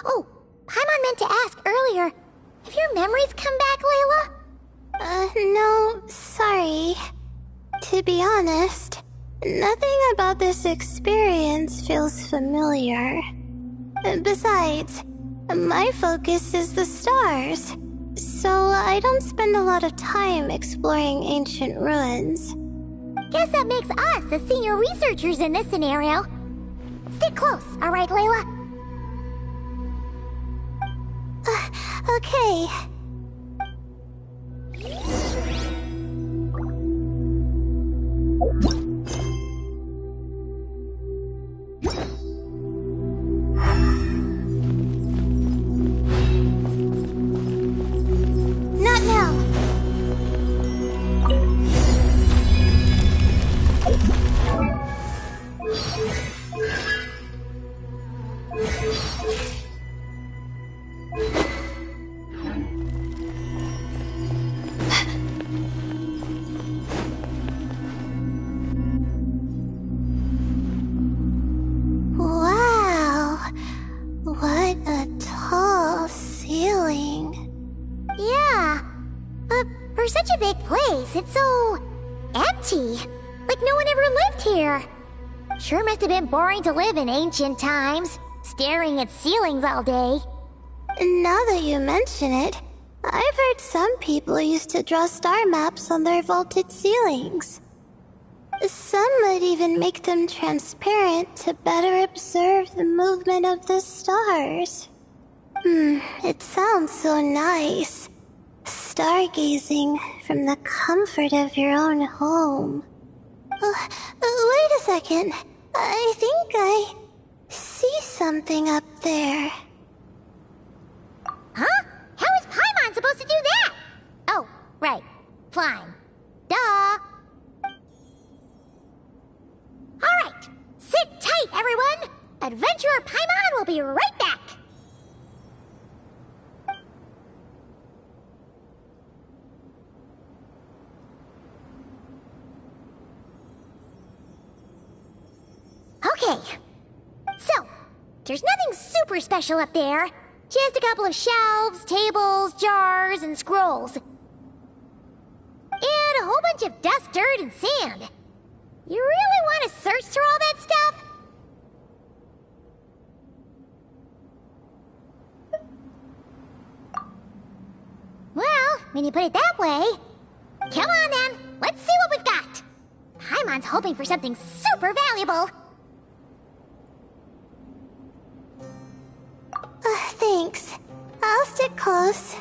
Oh, Paimon meant to ask earlier. Have your memories come back, Layla? No, sorry. To be honest, nothing about this experience feels familiar. Besides, my focus is the stars, so I don't spend a lot of time exploring ancient ruins. Guess that makes us the senior researchers in this scenario. Stick close, alright, Layla? Okay. Not now. Wow, what a tall ceiling. Yeah, but for such a big place, it's so empty. Like no one ever lived here. Sure must have been boring to live in ancient times, staring at ceilings all day. Now that you mention it, I've heard some people used to draw star maps on their vaulted ceilings. Some might even make them transparent to better observe the movement of the stars. It sounds so nice. Stargazing from the comfort of your own home. Wait a second. I think I see something up there. Huh? How is Paimon supposed to do that? Oh, right. Flying. Duh. Alright. Sit tight, everyone. Adventurer Paimon will be right back. Okay. So, there's nothing super special up there. Just a couple of shelves, tables, jars, and scrolls. And a whole bunch of dust, dirt, and sand. You really want to search through all that stuff? Well, when you put it that way... Come on then, let's see what we've got. Paimon's hoping for something super valuable. Thanks. I'll stick close.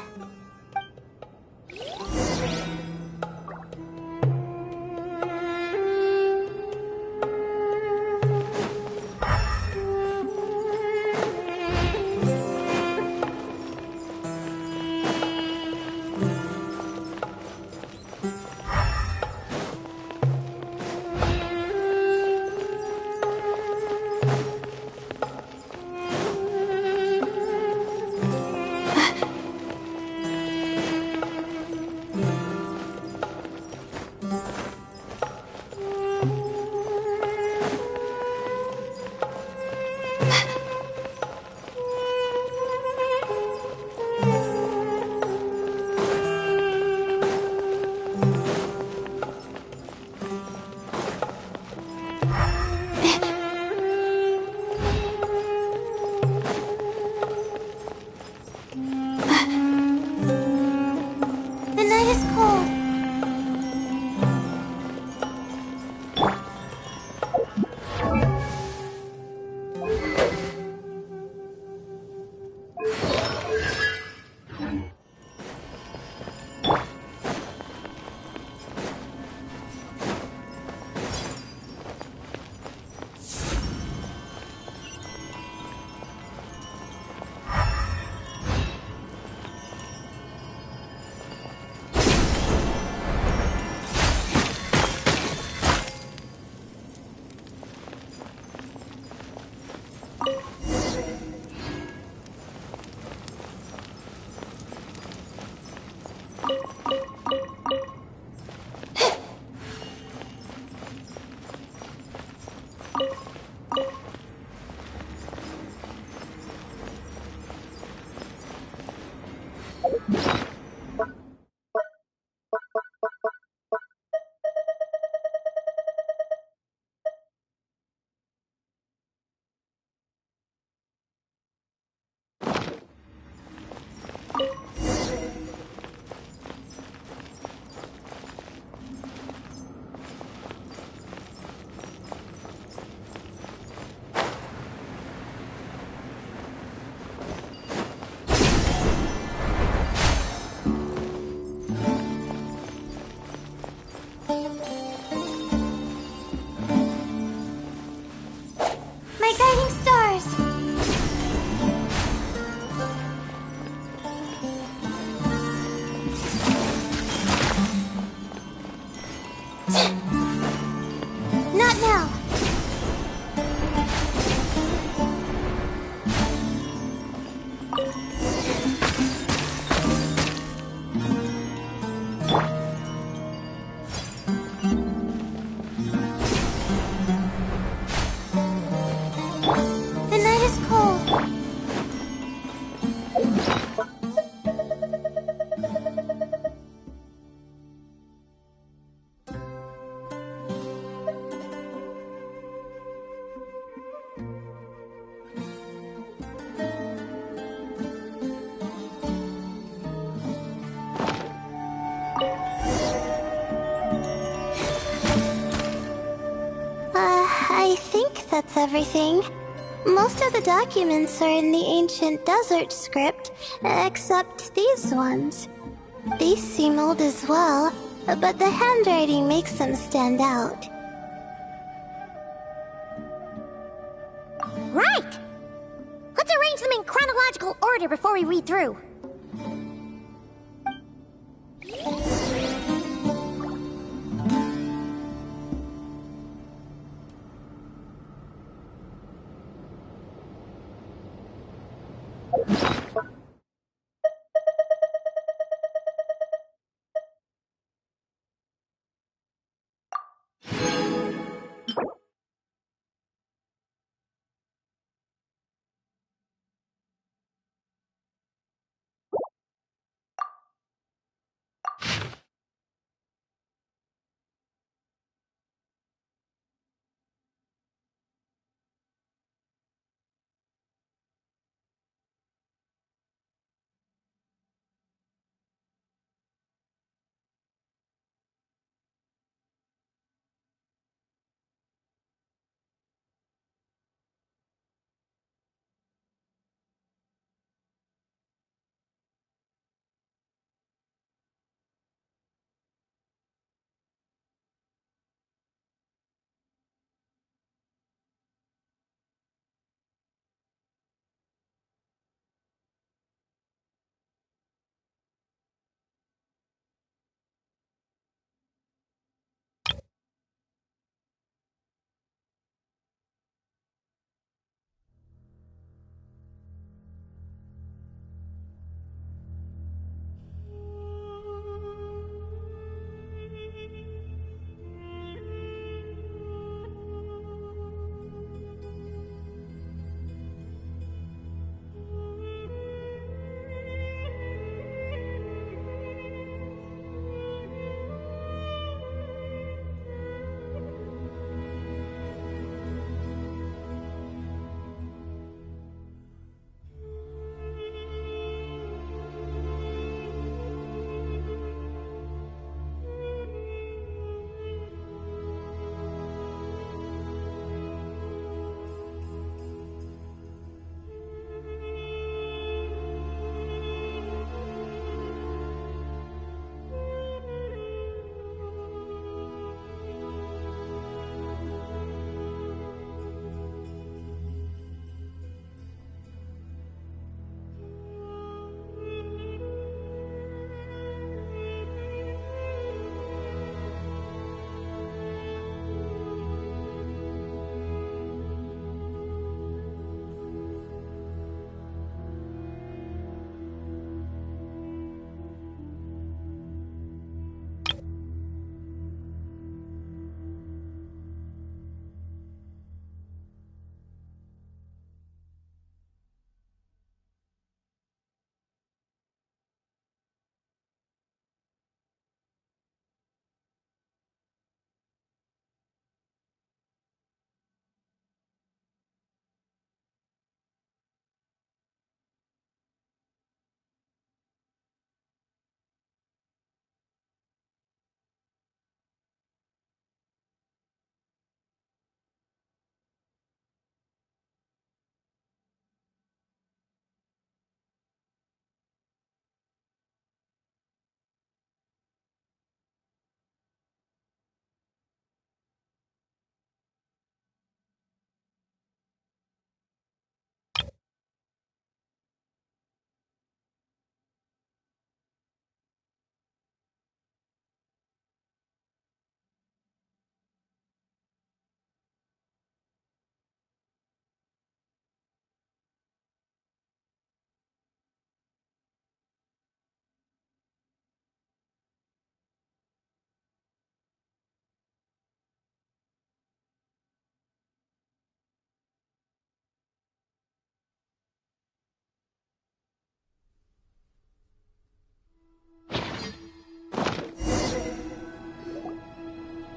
I think that's everything. Most of the documents are in the ancient desert script, except these ones. These seem old as well, but the handwriting makes them stand out. Right! Let's arrange them in chronological order before we read through.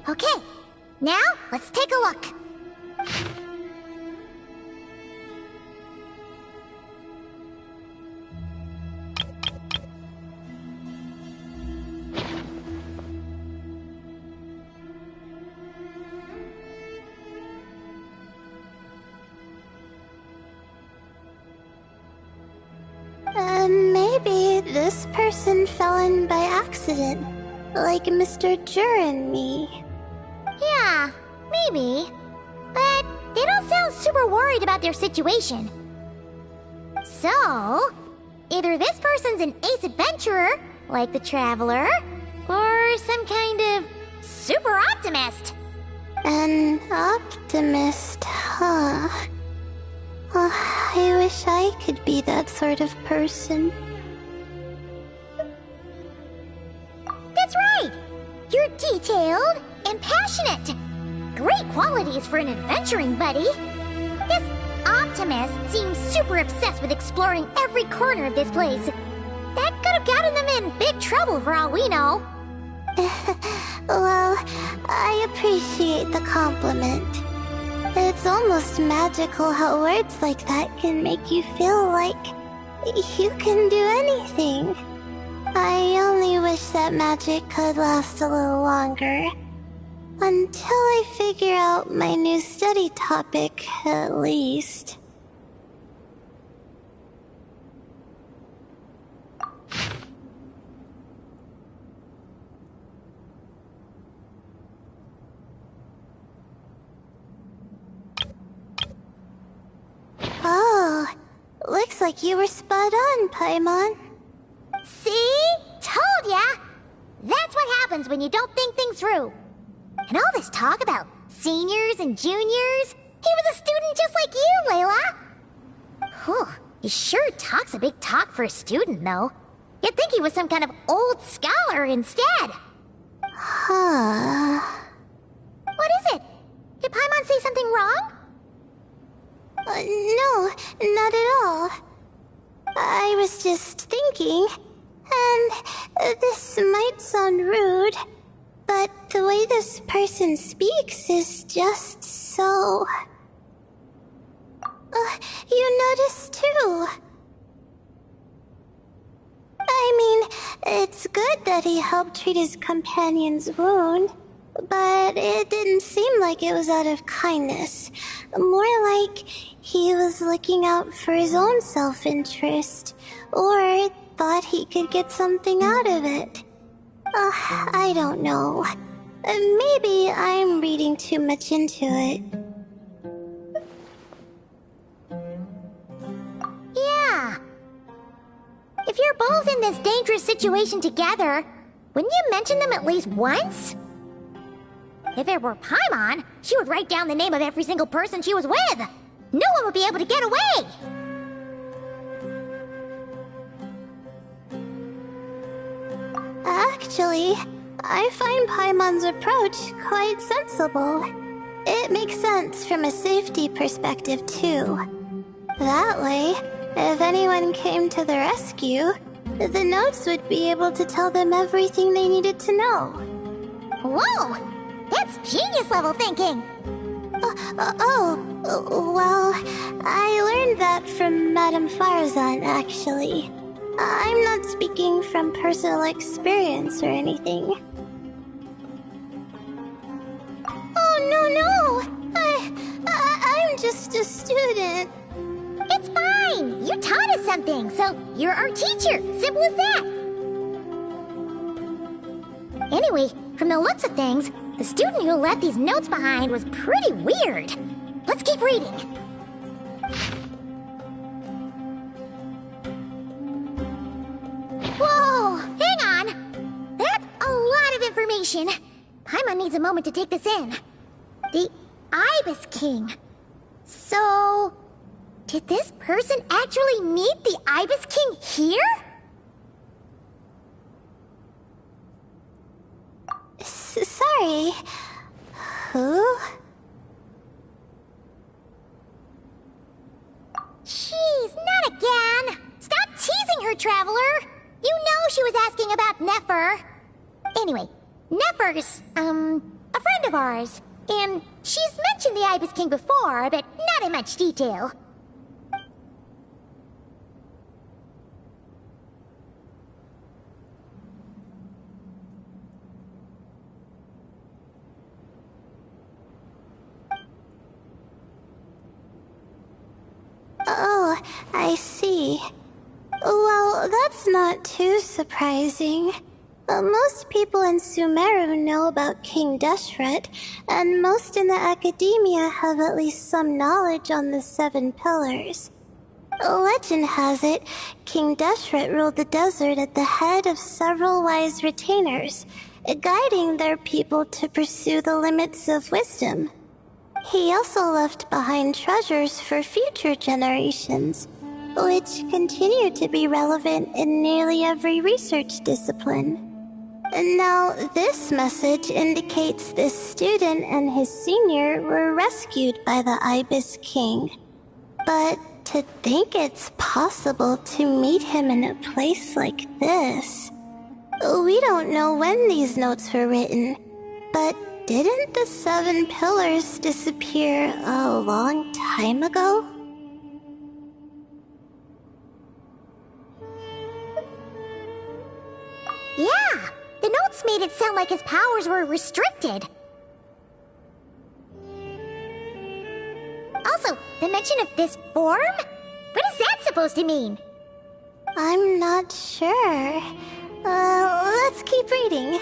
Okay, now let's take a look. maybe this person fell in by accident, like Mr. Jur and me. Yeah, maybe. But they don't sound super worried about their situation. So, either this person's an ace adventurer, like the Traveler, or some kind of super optimist. An optimist, huh? Oh, I wish I could be that sort of person. That's right! You're detailed and passionate. Great qualities for an adventuring buddy. This optimist seems super obsessed with exploring every corner of this place. That could have gotten them in big trouble for all we know. Well, I appreciate the compliment. It's almost magical how words like that can make you feel like you can do anything. I only wish that magic could last a little longer. Until I figure out my new study topic, at least. Oh, looks like you were spot on, Paimon. See? Told ya! That's what happens when you don't think things through. And all this talk about seniors and juniors, he was a student just like you, Layla. Whew, he sure talks a big talk for a student, though. You'd think he was some kind of old scholar instead. Huh. What is it? Did Paimon say something wrong? No, not at all. I was just thinking, and this might sound rude, but the way this person speaks is just so... you noticed too. I mean, it's good that he helped treat his companion's wound, but it didn't seem like it was out of kindness. More like he was looking out for his own self-interest, or thought he could get something out of it. I don't know. Maybe I'm reading too much into it. Yeah. If you're both in this dangerous situation together, wouldn't you mention them at least once? If it were Paimon, she would write down the name of every single person she was with. No one would be able to get away. Actually, I find Paimon's approach quite sensible. It makes sense from a safety perspective, too. That way, if anyone came to the rescue, the notes would be able to tell them everything they needed to know. Whoa! That's genius-level thinking! Well, I learned that from Madame Farzan, actually. I'm not speaking from personal experience or anything. Oh, no! I'm just a student. It's fine! You taught us something, so you're our teacher. Simple as that. Anyway, from the looks of things, the student who left these notes behind was pretty weird. Let's keep reading. Whoa! Hang on! That's a lot of information. Paimon needs a moment to take this in. The Ibis King. So... did this person actually meet the Ibis King here? Sorry. Who? Jeez, not again! Stop teasing her, Traveler! You know she was asking about Nefer. Anyway, Nefer's, a friend of ours. And she's mentioned the Ibis King before, but not in much detail. Oh, I see. Well, that's not too surprising. Most people in Sumeru know about King Deshret, and most in the academia have at least some knowledge on the Seven Pillars. Legend has it, King Deshret ruled the desert at the head of several wise retainers, guiding their people to pursue the limits of wisdom. He also left behind treasures for future generations, which continue to be relevant in nearly every research discipline. Now, this message indicates this student and his senior were rescued by the Ibis King. But to think it's possible to meet him in a place like this... We don't know when these notes were written, but didn't the Seven Pillars disappear a long time ago? Yeah! The notes made it sound like his powers were restricted. Also, the mention of this form? What is that supposed to mean? I'm not sure. Let's keep reading.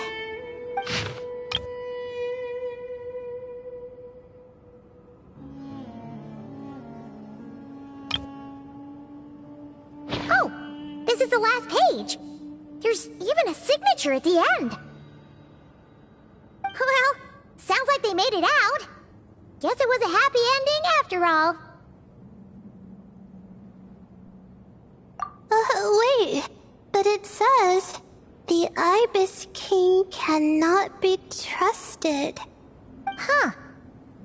Oh! This is the last page! There's even a signature at the end! Well, sounds like they made it out. Guess it was a happy ending after all. Wait. But it says, the Ibis King cannot be trusted. Huh.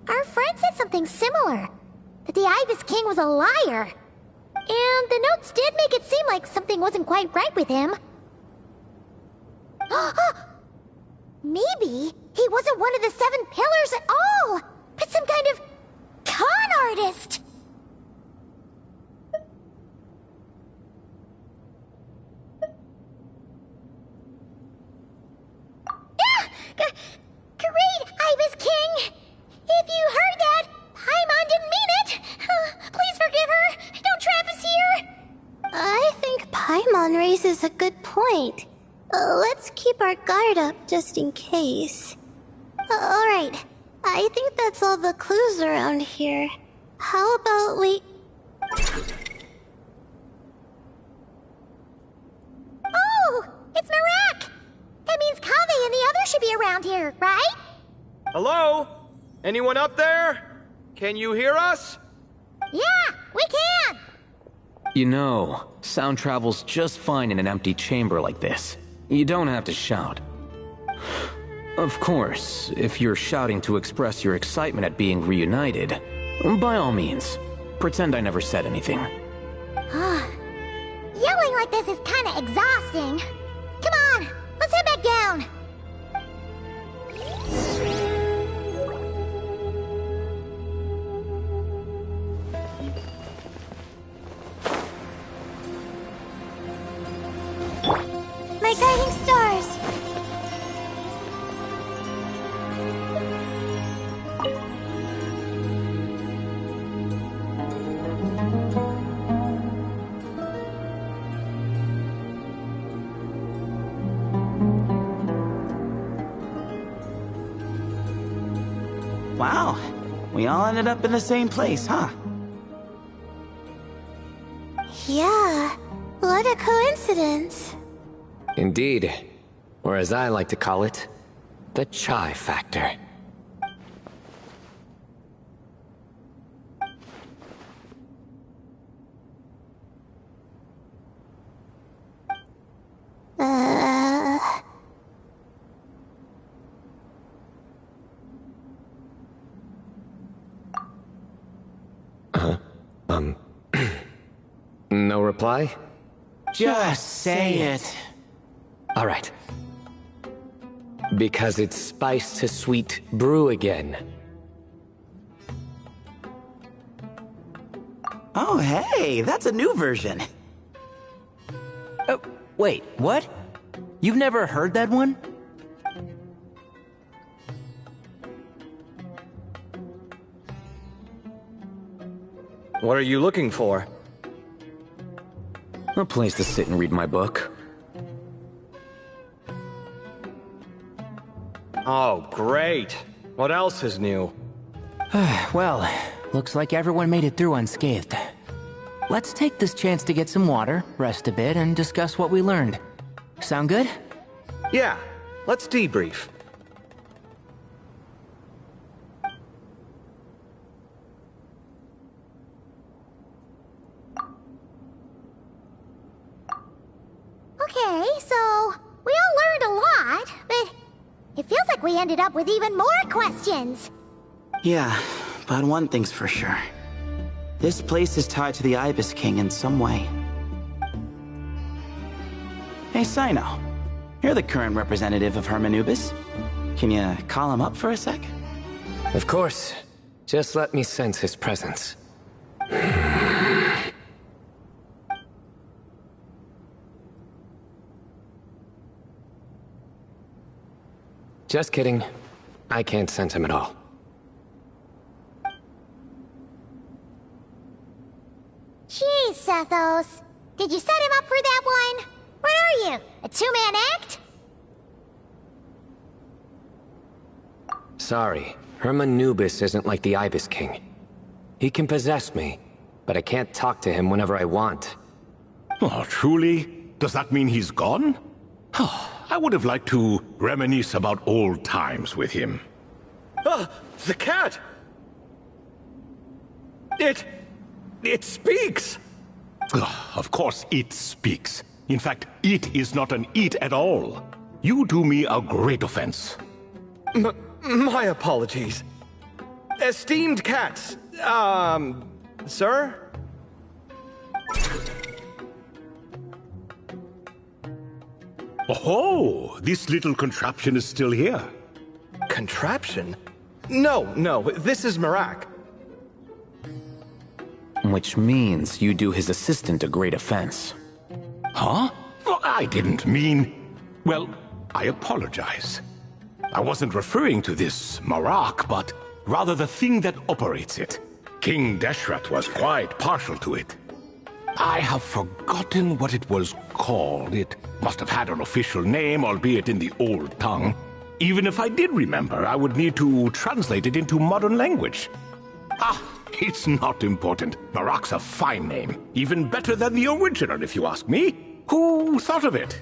Our friend said something similar. That the Ibis King was a liar. And the notes did make it seem like something wasn't quite right with him. Maybe he wasn't one of the Seven Pillars at all, but some kind of con artist. Great, Ibis King! If you heard that, Paimon didn't mean it! Please forgive her! Don't trap us here! I think Paimon raises a good point. Let's keep our guard up just in case. Alright, I think that's all the clues around here. How about we... Oh! It's Marak! That means Kaveh and the others should be around here, right? Hello? Anyone up there? Can you hear us? Yeah, we can! You know, sound travels just fine in an empty chamber like this. You don't have to shout. Of course, if you're shouting to express your excitement at being reunited, by all means, pretend I never said anything. Yelling like this is kinda exhausting. Come on, let's head back down. My guiding stars! Wow, we all ended up in the same place, huh? Yeah, what a coincidence. Indeed. Or as I like to call it, the chai factor. No reply? Just say it. All right. Because it's spice to sweet brew again. Oh, hey, that's a new version. Oh, wait, what? You've never heard that one? What are you looking for? A place to sit and read my book. Oh, great. What else is new? Well, looks like everyone made it through unscathed. Let's take this chance to get some water, rest a bit, and discuss what we learned. Sound good? Yeah, let's debrief. Okay, so we all learned a lot, but it feels like we ended up with even more questions. Yeah, but one thing's for sure. This place is tied to the Ibis King in some way. Hey, Sino. You're the current representative of Hermanubis. Can you call him up for a sec? Of course. Just let me sense his presence. Just kidding. I can't sense him at all. Jeez, Sethos. Did you set him up for that one? What are you, a two-man act? Sorry, Hermanubis isn't like the Ibis King. He can possess me, but I can't talk to him whenever I want. Oh, truly? Does that mean he's gone? Oh, I would have liked to reminisce about old times with him. Ah, the cat! It speaks! Of course it speaks. In fact, it is not an it at all. You do me a great offense. My apologies. Esteemed cats, sir? Oh, this little contraption is still here. Contraption? No, this is Marak. Which means you do his assistant a great offense. Huh? Well, I didn't mean... Well, I apologize. I wasn't referring to this Marak, but rather the thing that operates it. King Deshret was quite partial to it. I have forgotten what it was called. It must have had an official name, albeit in the old tongue. Even if I did remember, I would need to translate it into modern language. Ah, it's not important. Marak's a fine name. Even better than the original, if you ask me. Who thought of it?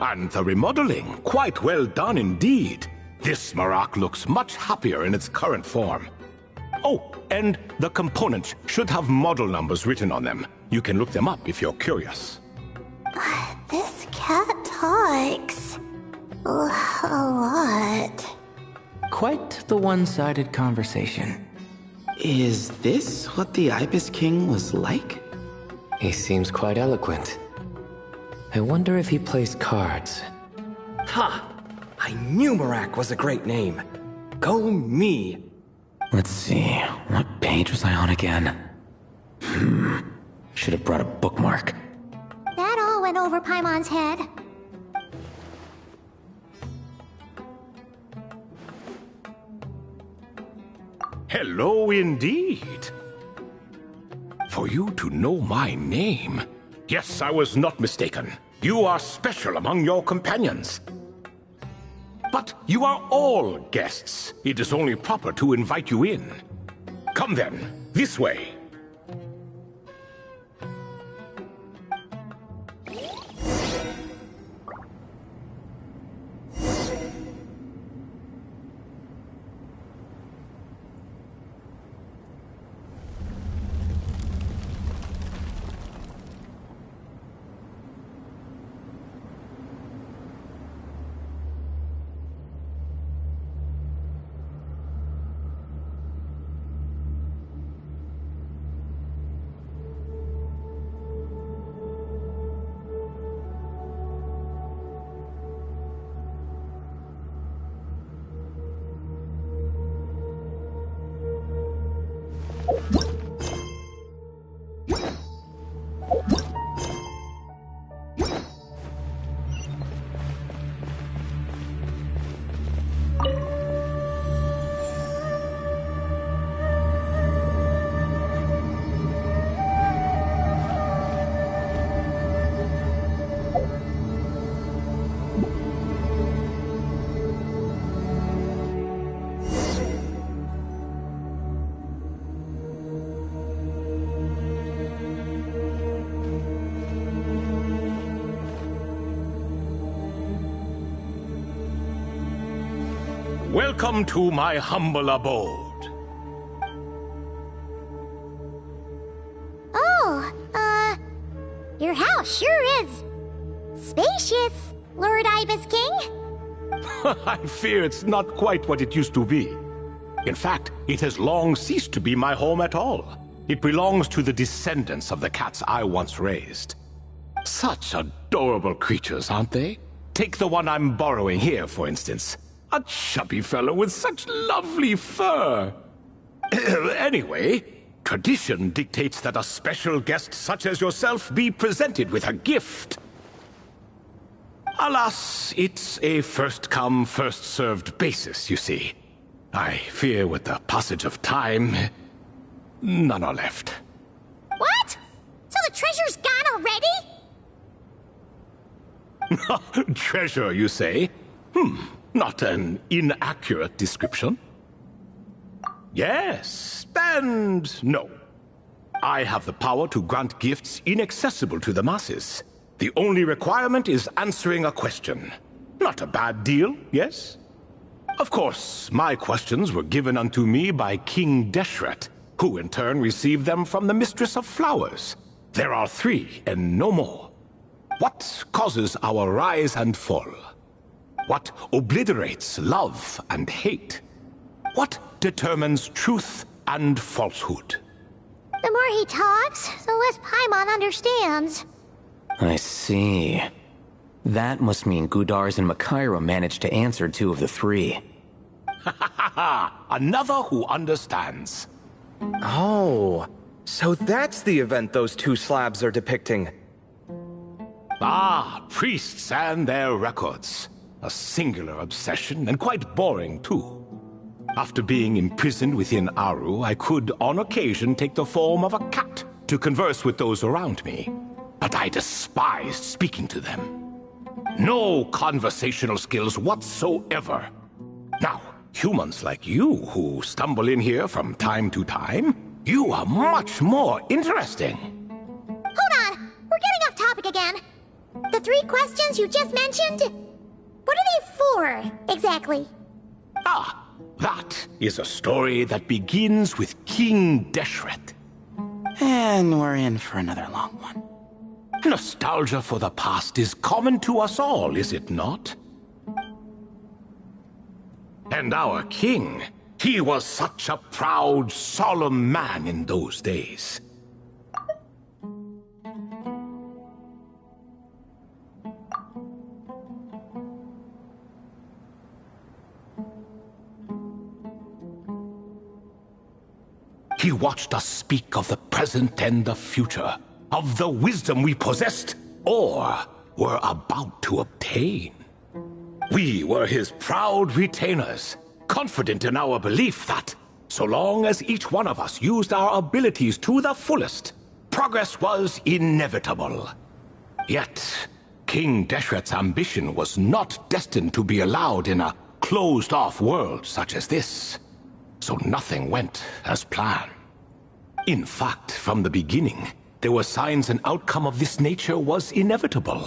And the remodeling, quite well done indeed. This Marak looks much happier in its current form. Oh, and the components should have model numbers written on them. You can look them up if you're curious. This cat talks a lot. Quite the one-sided conversation. Is this what the Ibis King was like? He seems quite eloquent. I wonder if he plays cards. Ha! I knew Marak was a great name. Go me! Let's see, what page was I on again? Should have brought a bookmark. That all went over Paimon's head. Hello indeed. For you to know my name. Yes, I was not mistaken. You are special among your companions. But you are all guests. It is only proper to invite you in. Come then, this way. welcome to my humble abode. Oh, your house sure is spacious, Lord Ibis King. I fear it's not quite what it used to be. In fact, it has long ceased to be my home at all. It belongs to the descendants of the cats I once raised. Such adorable creatures, aren't they? Take the one I'm borrowing here, for instance. A chubby fellow with such lovely fur. Anyway, tradition dictates that a special guest such as yourself be presented with a gift. Alas, it's a first-come, first-served basis, you see. I fear with the passage of time, none are left. What? So the treasure's gone already? Treasure, you say? Not an inaccurate description. Yes, and no. I have the power to grant gifts inaccessible to the masses. The only requirement is answering a question. Not a bad deal, yes? Of course, my questions were given unto me by King Deshret, who in turn received them from the Mistress of Flowers. There are 3, and no more. What causes our rise and fall? What obliterates love and hate? What determines truth and falsehood? The more he talks, the less Paimon understands. I see. That must mean Gudars and Makaira managed to answer 2 of the 3. Another who understands. Oh, so that's the event those 2 slabs are depicting. Ah, priests and their records. A singular obsession, and quite boring, too. After being imprisoned within Aru, I could, on occasion, take the form of a cat to converse with those around me. But I despised speaking to them. No conversational skills whatsoever. Now, humans like you who stumble in here from time to time, you are much more interesting. Hold on, we're getting off topic again. The 3 questions you just mentioned? What are they for, exactly? Ah, that is a story that begins with King Deshret. And we're in for another long one. Nostalgia for the past is common to us all, is it not? And our king, he was such a proud, solemn man in those days. He watched us speak of the present and the future, of the wisdom we possessed, or were about to obtain. We were his proud retainers, confident in our belief that, so long as each one of us used our abilities to the fullest, progress was inevitable. Yet, King Deshret's ambition was not destined to be allowed in a closed-off world such as this. So nothing went as planned. In fact, from the beginning, there were signs an outcome of this nature was inevitable.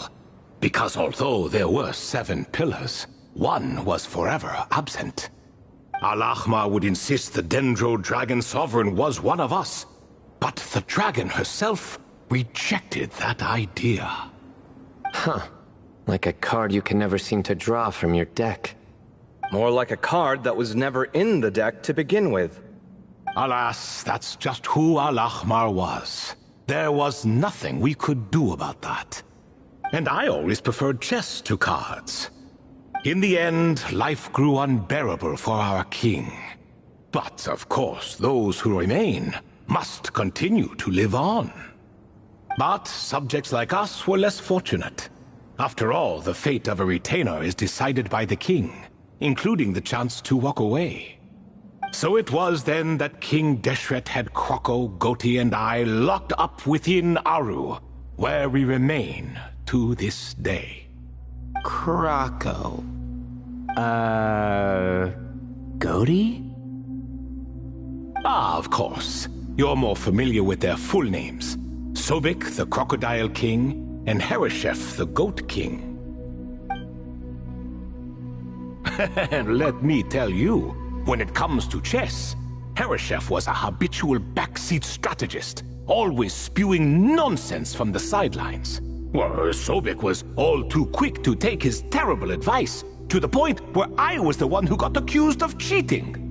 Because although there were 7 pillars, one was forever absent. Al-Ahmar would insist the Dendro Dragon Sovereign was one of us, but the dragon herself rejected that idea. Huh. Like a card you can never seem to draw from your deck. More like a card that was never in the deck to begin with. Alas, that's just who Al-Ahmar was. There was nothing we could do about that. And I always preferred chess to cards. In the end, life grew unbearable for our king. But, of course, those who remain must continue to live on. But subjects like us were less fortunate. After all, the fate of a retainer is decided by the king, including the chance to walk away. So it was then that King Deshret had Kroko, Goti, and I locked up within Aru, where we remain to this day. Krako. Goti? Ah, of course. You're more familiar with their full names. Sobek, the Crocodile King, and Hereshef, the Goat King. And let me tell you, when it comes to chess, Hereshef was a habitual backseat strategist, always spewing nonsense from the sidelines. Well, Sobek was all too quick to take his terrible advice, to the point where I was the one who got accused of cheating.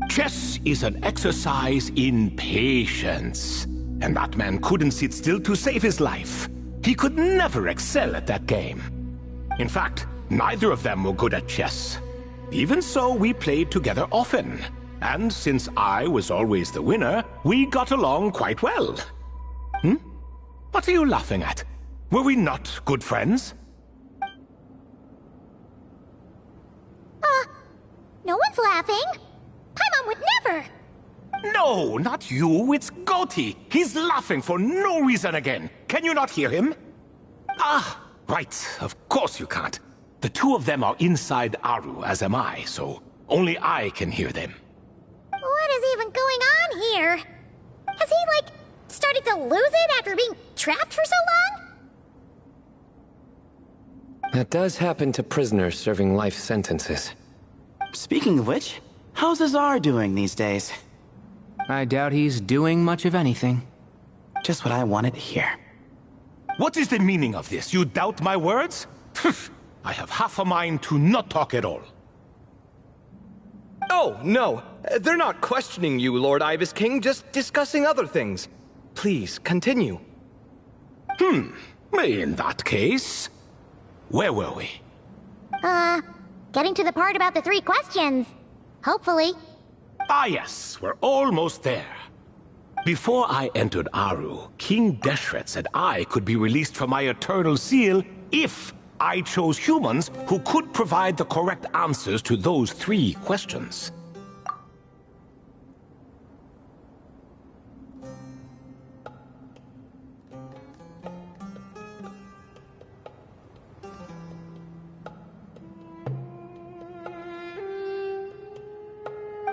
Chess is an exercise in patience, and that man couldn't sit still to save his life. He could never excel at that game. In fact, neither of them were good at chess. Even so, we played together often, and since I was always the winner, we got along quite well. What are you laughing at? Were we not good friends? No one's laughing. Paimon would never. No, not you. It's Goti. He's laughing for no reason again. Can you not hear him? Ah, right. Of course you can't. The two of them are inside Aru, as am I, so only I can hear them. What is even going on here? Has he, started to lose it after being trapped for so long? That does happen to prisoners serving life sentences. Speaking of which, how's Azar doing these days? I doubt he's doing much of anything. Just what I wanted to hear. What is the meaning of this? You doubt my words? I have half a mind to not talk at all. Oh, no. They're not questioning you, Lord Ibis King, just discussing other things. Please, continue. In that case, where were we? Getting to the part about the 3 questions. Hopefully. Ah yes, we're almost there. Before I entered Aru, King Deshret said I could be released from my eternal seal if I chose humans who could provide the correct answers to those 3 questions.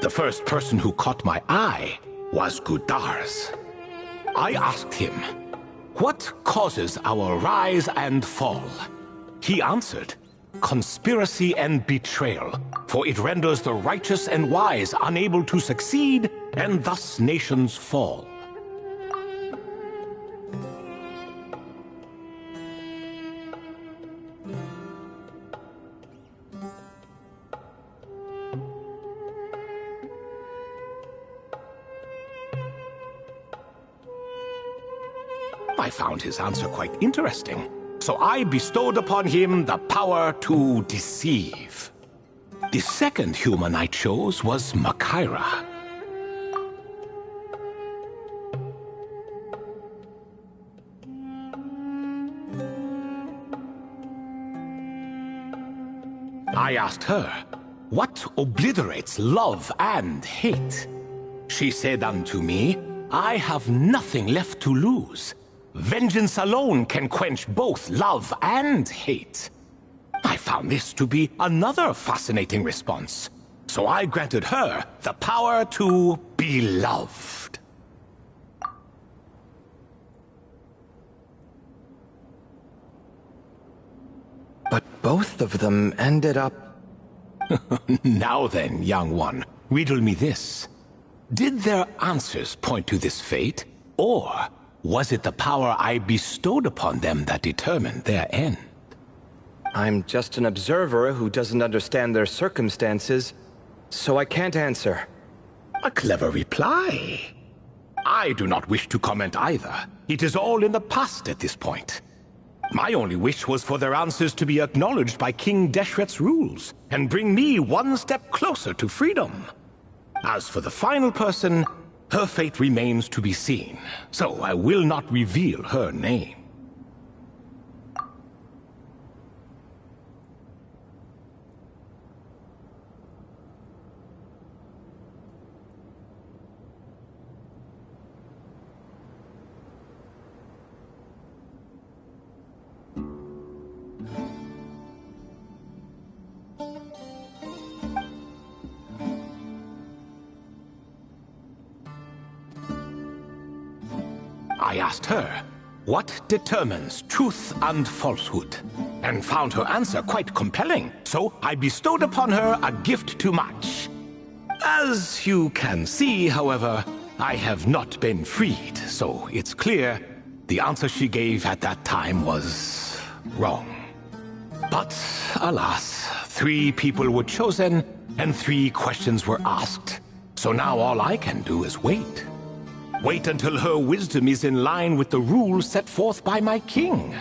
The first person who caught my eye was Gudar's. I asked him, "What causes our rise and fall?" He answered, "Conspiracy and betrayal, for it renders the righteous and wise unable to succeed, and thus nations fall." I found his answer quite interesting, so I bestowed upon him the power to deceive. The second human I chose was Makaira. I asked her, "What obliterates love and hate?" She said unto me, "I have nothing left to lose. Vengeance alone can quench both love and hate." I found this to be another fascinating response, so I granted her the power to be loved. But both of them ended up... Now then, young one, riddle me this. Did their answers point to this fate, or was it the power I bestowed upon them that determined their end? I'm just an observer who doesn't understand their circumstances, so I can't answer. A clever reply. I do not wish to comment either. It is all in the past at this point. My only wish was for their answers to be acknowledged by King Deshret's rules, and bring me one step closer to freedom. As for the final person, her fate remains to be seen, so I will not reveal her name. I asked her, what determines truth and falsehood? And found her answer quite compelling, so I bestowed upon her a gift to match. As you can see, however, I have not been freed, so it's clear the answer she gave at that time was wrong. But alas, 3 people were chosen and 3 questions were asked. So now all I can do is wait. Wait until her wisdom is in line with the rules set forth by my king.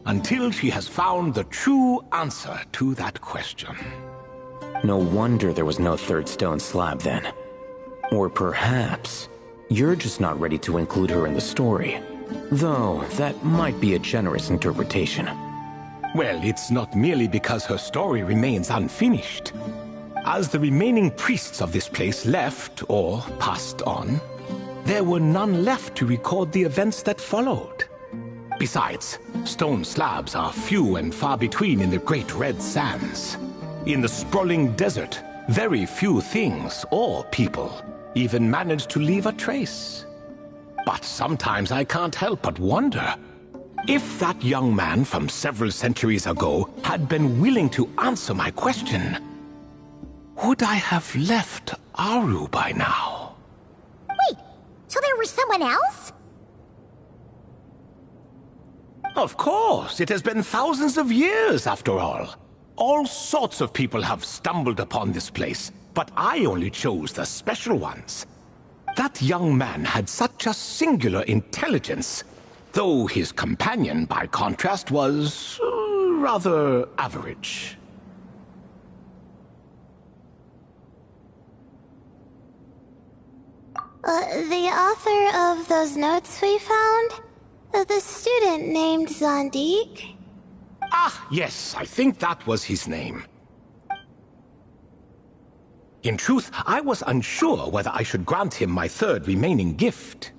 Until she has found the true answer to that question. No wonder there was no 3rd stone slab then. Or perhaps you're just not ready to include her in the story. Though, that might be a generous interpretation. Well, it's not merely because her story remains unfinished. As the remaining priests of this place left or passed on, there were none left to record the events that followed. Besides, stone slabs are few and far between in the Great Red Sands. In the sprawling desert, very few things or people even manage to leave a trace. But sometimes I can't help but wonder, if that young man from several centuries ago had been willing to answer my question, would I have left Aru by now? Wait, so there was someone else? Of course, it has been thousands of years after all. All sorts of people have stumbled upon this place, but I only chose the special ones. That young man had such a singular intelligence, though his companion, by contrast, was rather average. The author of those notes we found? The student named Zandik? Ah, yes, I think that was his name. In truth, I was unsure whether I should grant him my 3rd remaining gift.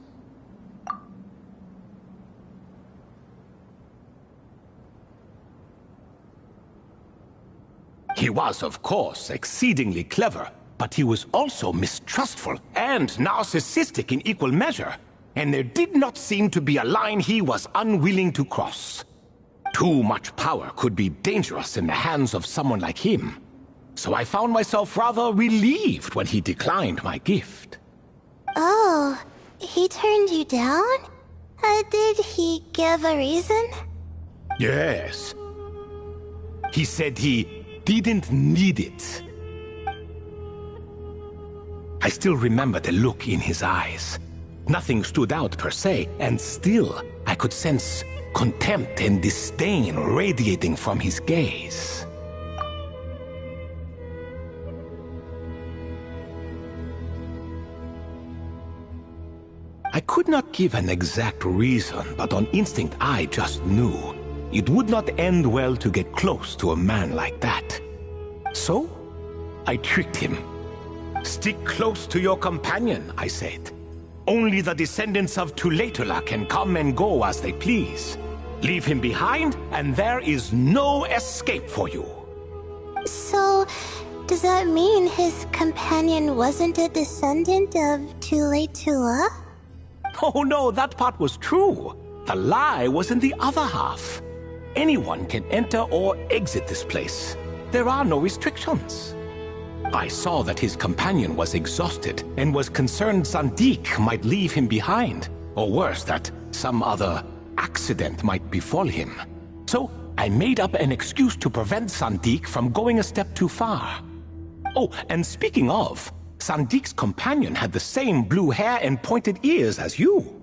He was, of course, exceedingly clever, but he was also mistrustful and narcissistic in equal measure, and there did not seem to be a line he was unwilling to cross. Too much power could be dangerous in the hands of someone like him, so I found myself rather relieved when he declined my gift. Oh, he turned you down? Did he give a reason? Yes. He said he didn't need it. I still remember the look in his eyes. Nothing stood out per se, and still I could sense contempt and disdain radiating from his gaze. I could not give an exact reason, but on instinct I just knew it would not end well to get close to a man like that. So, I tricked him. Stick close to your companion, I said. Only the descendants of Tulatula can come and go as they please. Leave him behind, and there is no escape for you. So, does that mean his companion wasn't a descendant of Tulatula? Oh no, that part was true. The lie was in the other half. Anyone can enter or exit this place. There are no restrictions. I saw that his companion was exhausted and was concerned Zandik might leave him behind, or worse, that some other accident might befall him. So I made up an excuse to prevent Zandik from going a step too far. Oh, and speaking of, Sandik's companion had the same blue hair and pointed ears as you.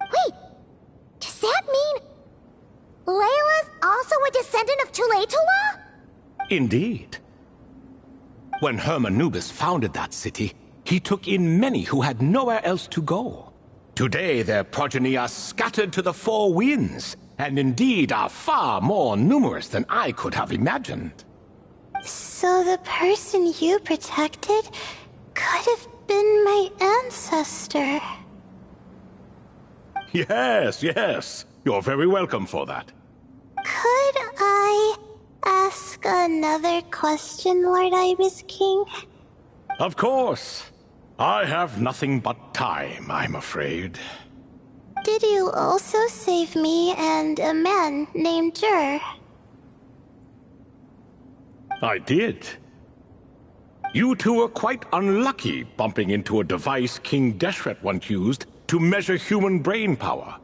Wait, does that mean Layla's also a descendant of Tulatula? Indeed. When Hermanubis founded that city, he took in many who had nowhere else to go. Today their progeny are scattered to the 4 winds, and indeed are far more numerous than I could have imagined. So the person you protected could have been my ancestor. Yes, yes. You're very welcome for that. Could I ask another question, Lord Ibis King? Of course. I have nothing but time, I'm afraid. Did you also save me and a man named Jur? I did. You two were quite unlucky bumping into a device King Deshret once used to measure human brain power.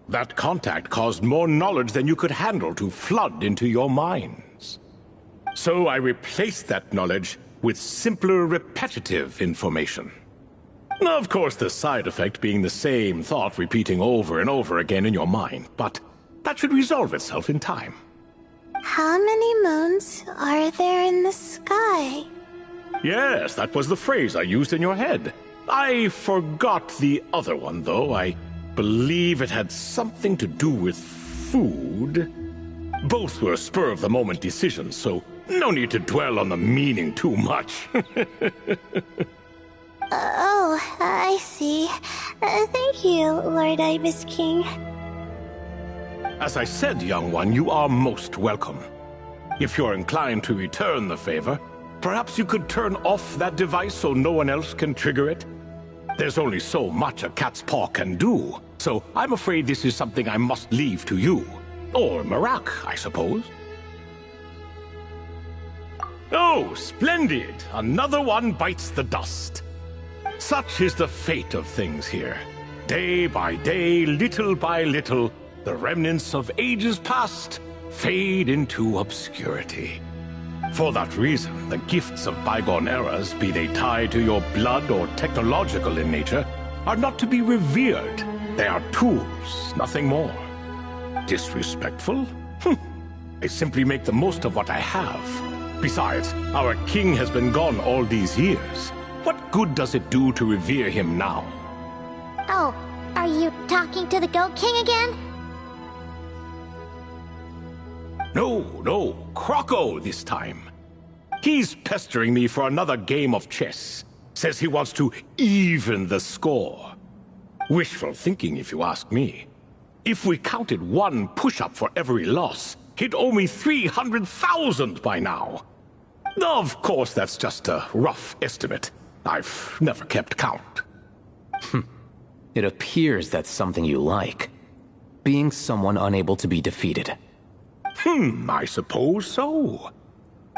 That contact caused more knowledge than you could handle to flood into your minds. So I replaced that knowledge with simpler, repetitive information. Of course, the side effect being the same thought repeating over and over again in your mind, but that should resolve itself in time. How many moons are there in the sky? Yes, that was the phrase I used in your head. I forgot the other one, though. I believe it had something to do with food. Both were spur-of-the-moment decisions, so no need to dwell on the meaning too much. Oh, I see. Thank you, Lord Ibis King. As I said, young one, you are most welcome. If you're inclined to return the favor, perhaps you could turn off that device so no one else can trigger it? There's only so much a cat's paw can do, so I'm afraid this is something I must leave to you. Or Marak, I suppose. Oh, splendid! Another one bites the dust. Such is the fate of things here. Day by day, little by little, the remnants of ages past fade into obscurity. For that reason, the gifts of bygone eras, be they tied to your blood or technological in nature, are not to be revered. They are tools, nothing more. Disrespectful? I simply make the most of what I have. Besides, our king has been gone all these years. What good does it do to revere him now? Oh, are you talking to the Goat King again? No, Croco this time. He's pestering me for another game of chess. Says he wants to even the score. Wishful thinking, if you ask me. If we counted one push-up for every loss, he'd owe me 300,000 by now. Of course, that's just a rough estimate. I've never kept count. It appears that's something you like. Being someone unable to be defeated. I suppose so.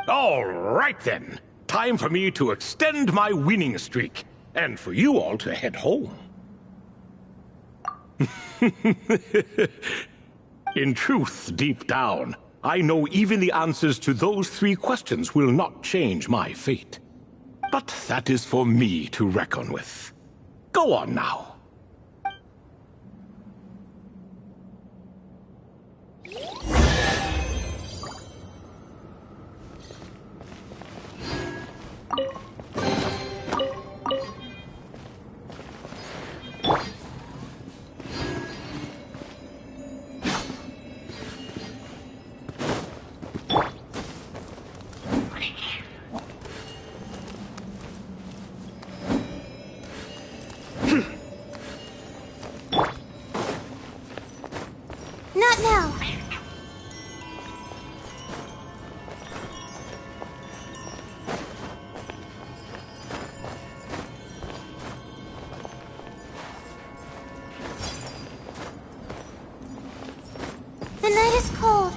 All right then. Time for me to extend my winning streak, and for you all to head home. In truth, deep down, I know even the answers to those 3 questions will not change my fate. But that is for me to reckon with. Go on now. Not now. The night is cold.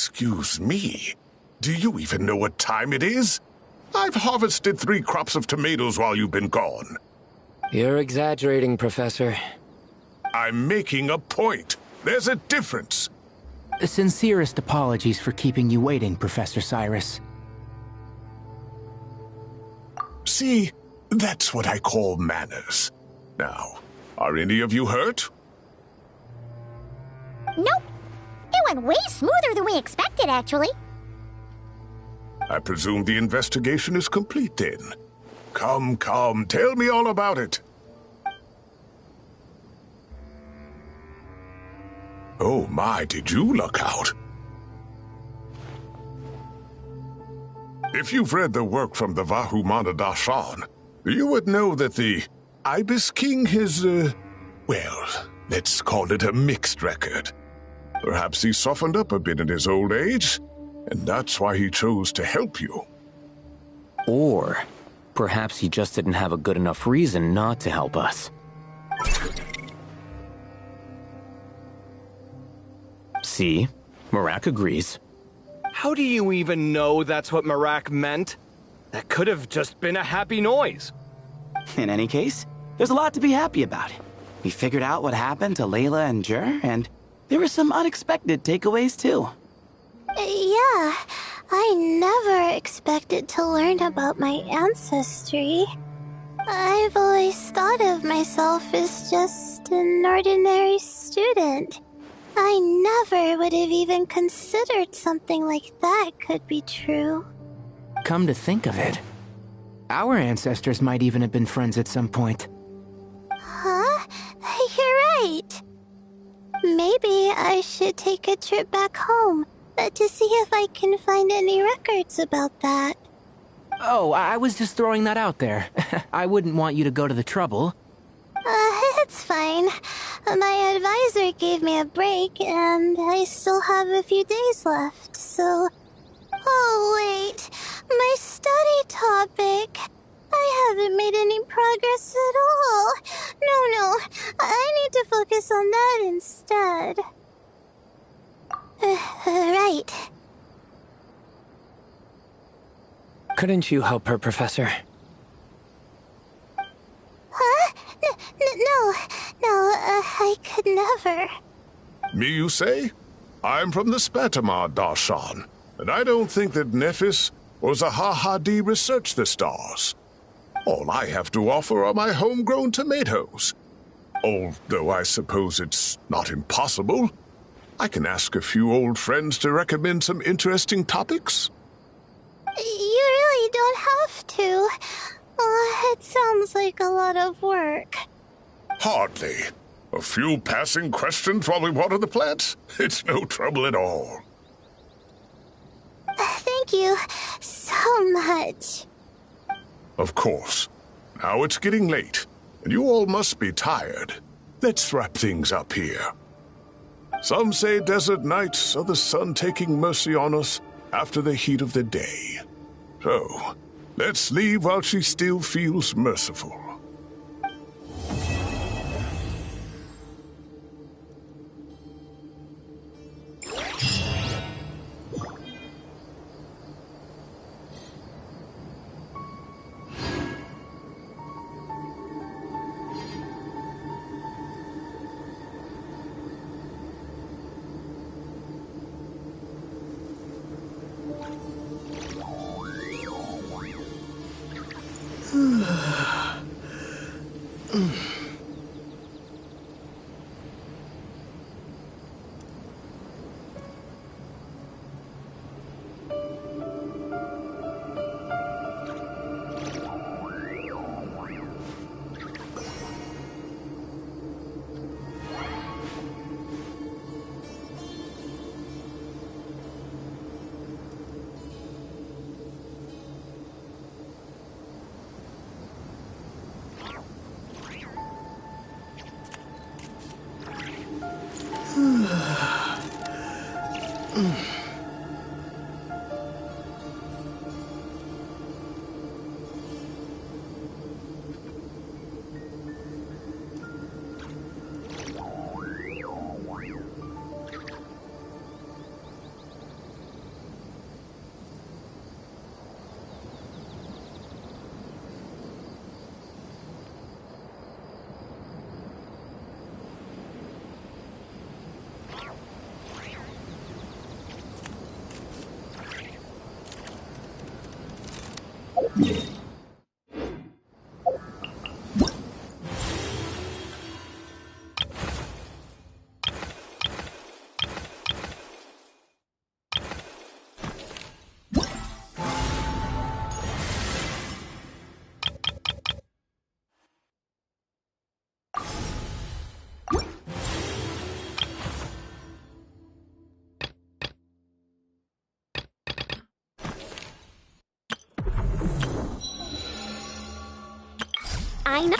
Excuse me. Do you even know what time it is? I've harvested 3 crops of tomatoes while you've been gone. You're exaggerating, Professor. I'm making a point. There's a difference. Sincerest apologies for keeping you waiting, Professor Cyrus. See, that's what I call manners. Now, are any of you hurt? Nope. It went way smoother than we expected, actually. I presume the investigation is complete then. Come, tell me all about it. Oh my, did you luck out? If you've read the work from the Vahumana Dashan, you would know that the Ibis King has, well, let's call it a mixed record. Perhaps he softened up a bit in his old age, and that's why he chose to help you. Or perhaps he just didn't have a good enough reason not to help us. See? Marak agrees. How do you even know that's what Marak meant? That could have just been a happy noise. In any case, there's a lot to be happy about. We figured out what happened to Layla and Jur, and there were some unexpected takeaways too. Yeah, I never expected to learn about my ancestry. I've always thought of myself as just an ordinary student. I never would have even considered something like that could be true. Come to think of it, our ancestors might even have been friends at some point. Huh? You're right. Maybe I should take a trip back home to see if I can find any records about that. Oh, I was just throwing that out there. I wouldn't want you to go to the trouble. It's fine. My advisor gave me a break, and I still have a few days left, so... Oh, wait. My study topic. I haven't made any progress at all. No. I need to focus on that instead. Right. Couldn't you help her, Professor? Huh? No, I could never. Me, you say? I'm from the Spatamar Darshan, and I don't think that Nephis or Zahahadi researched the stars. All I have to offer are my homegrown tomatoes. Although I suppose it's not impossible. I can ask a few old friends to recommend some interesting topics. You really don't have to. It sounds like a lot of work. Hardly. A few passing questions while we water the plants? It's no trouble at all. Thank you so much. Of course. Now it's getting late, and you all must be tired. Let's wrap things up here. Some say desert nights are the sun taking mercy on us after the heat of the day. So, let's leave while she still feels merciful. I know.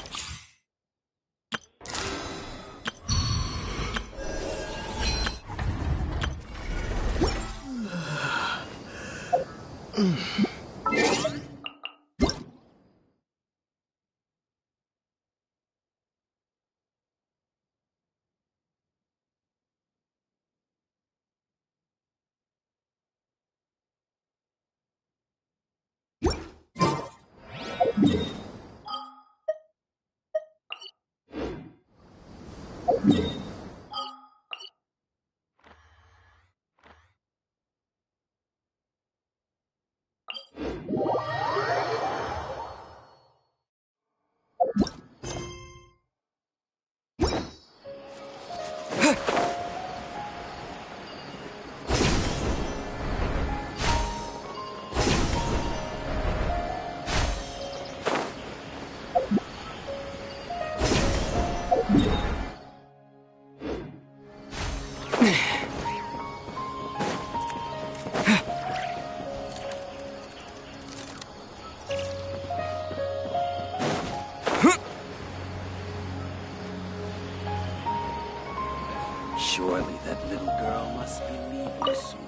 Surely that little girl must be leaving soon.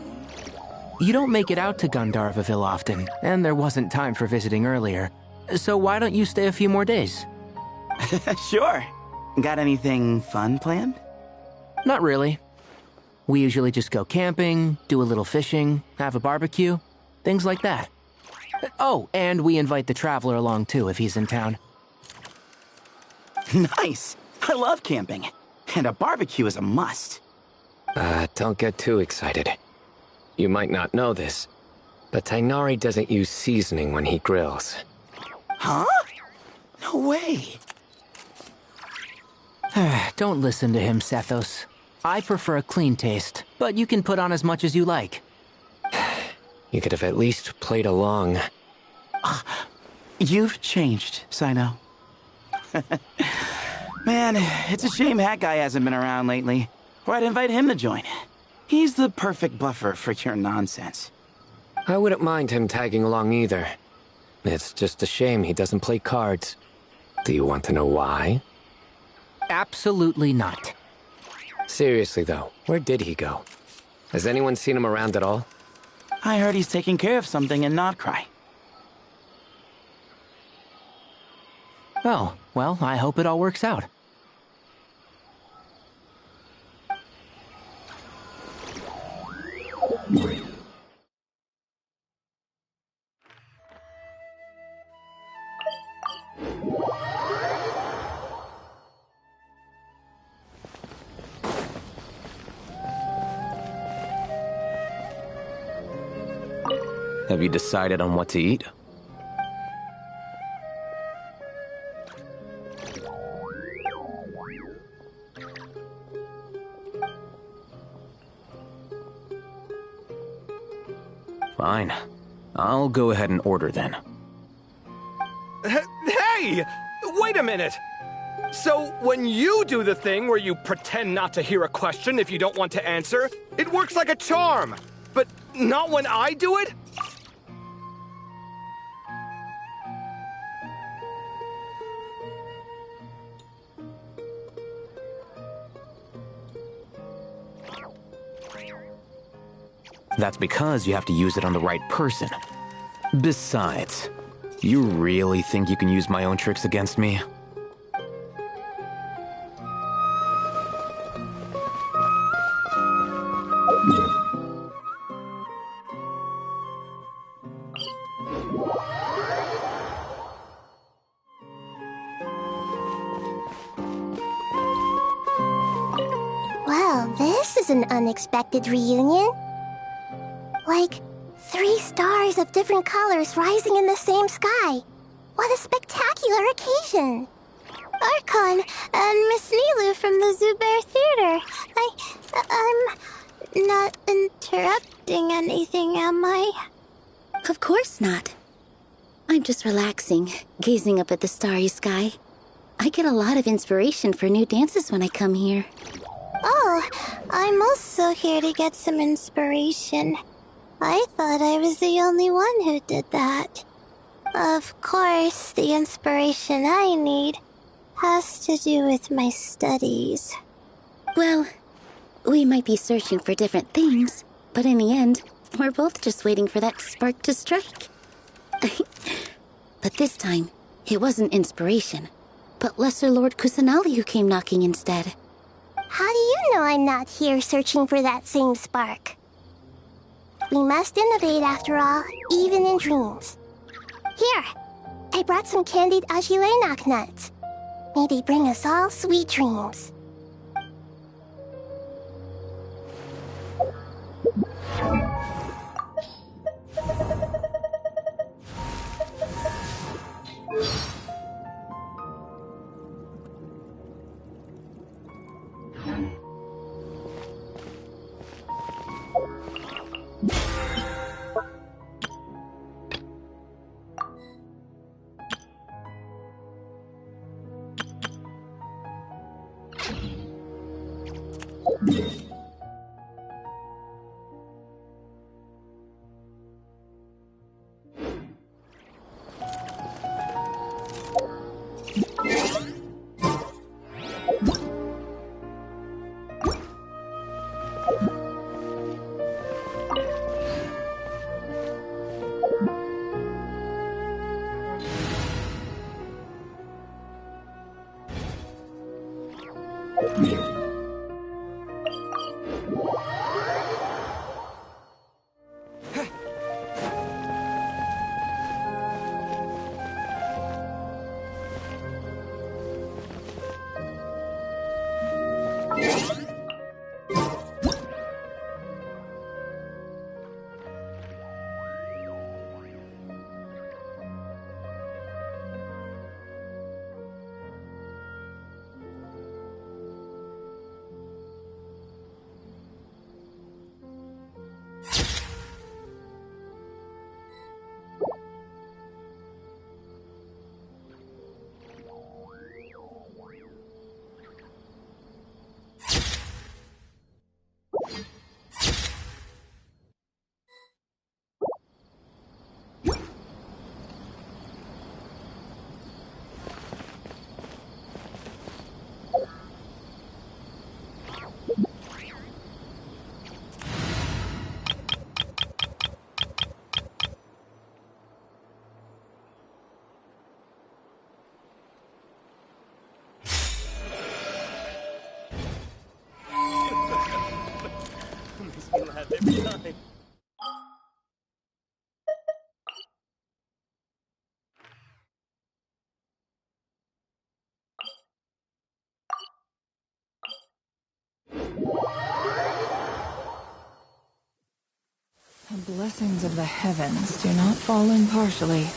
You don't make it out to Gandharvaville often, and there wasn't time for visiting earlier. So why don't you stay a few more days? Sure. Got anything fun planned? Not really. We usually just go camping, do a little fishing, have a barbecue, things like that. Oh, and we invite the Traveler along too if he's in town. Nice! I love camping. And a barbecue is a must. Don't get too excited. You might not know this, but Tainari doesn't use seasoning when he grills. Huh? No way. Don't listen to him, Sethos. I prefer a clean taste, but you can put on as much as you like. You could have at least played along. You've changed, Sino. Man, it's a shame that guy hasn't been around lately. Or I'd invite him to join. He's the perfect buffer for your nonsense. I wouldn't mind him tagging along either. It's just a shame he doesn't play cards. Do you want to know why? Absolutely not. Seriously though, where did he go? Has anyone seen him around at all? I heard he's taking care of something in Notcry. Oh, well, I hope it all works out. Have you decided on what to eat? Fine. I'll go ahead and order then. Hey! Wait a minute! So, when you do the thing where you pretend not to hear a question if you don't want to answer, it works like a charm! But not when I do it? That's because you have to use it on the right person. Besides, you really think you can use my own tricks against me? Well, this is an unexpected reunion. Like, 3 stars of different colors rising in the same sky. What a spectacular occasion! Archon and Miss Nilu from the Zubair Theater. I'm not interrupting anything, am I? Of course not. I'm just relaxing, gazing up at the starry sky. I get a lot of inspiration for new dances when I come here. Oh, I'm also here to get some inspiration. I thought I was the only one who did that. Of course, the inspiration I need has to do with my studies. Well, we might be searching for different things, but in the end, we're both just waiting for that spark to strike. But this time, it wasn't inspiration, but Lesser Lord Kusanali who came knocking instead. How do you know I'm not here searching for that same spark? We must innovate after all, even in dreams. Here, I brought some candied ajilenak nuts. May they bring us all sweet dreams. The blessings of the heavens do not fall impartially.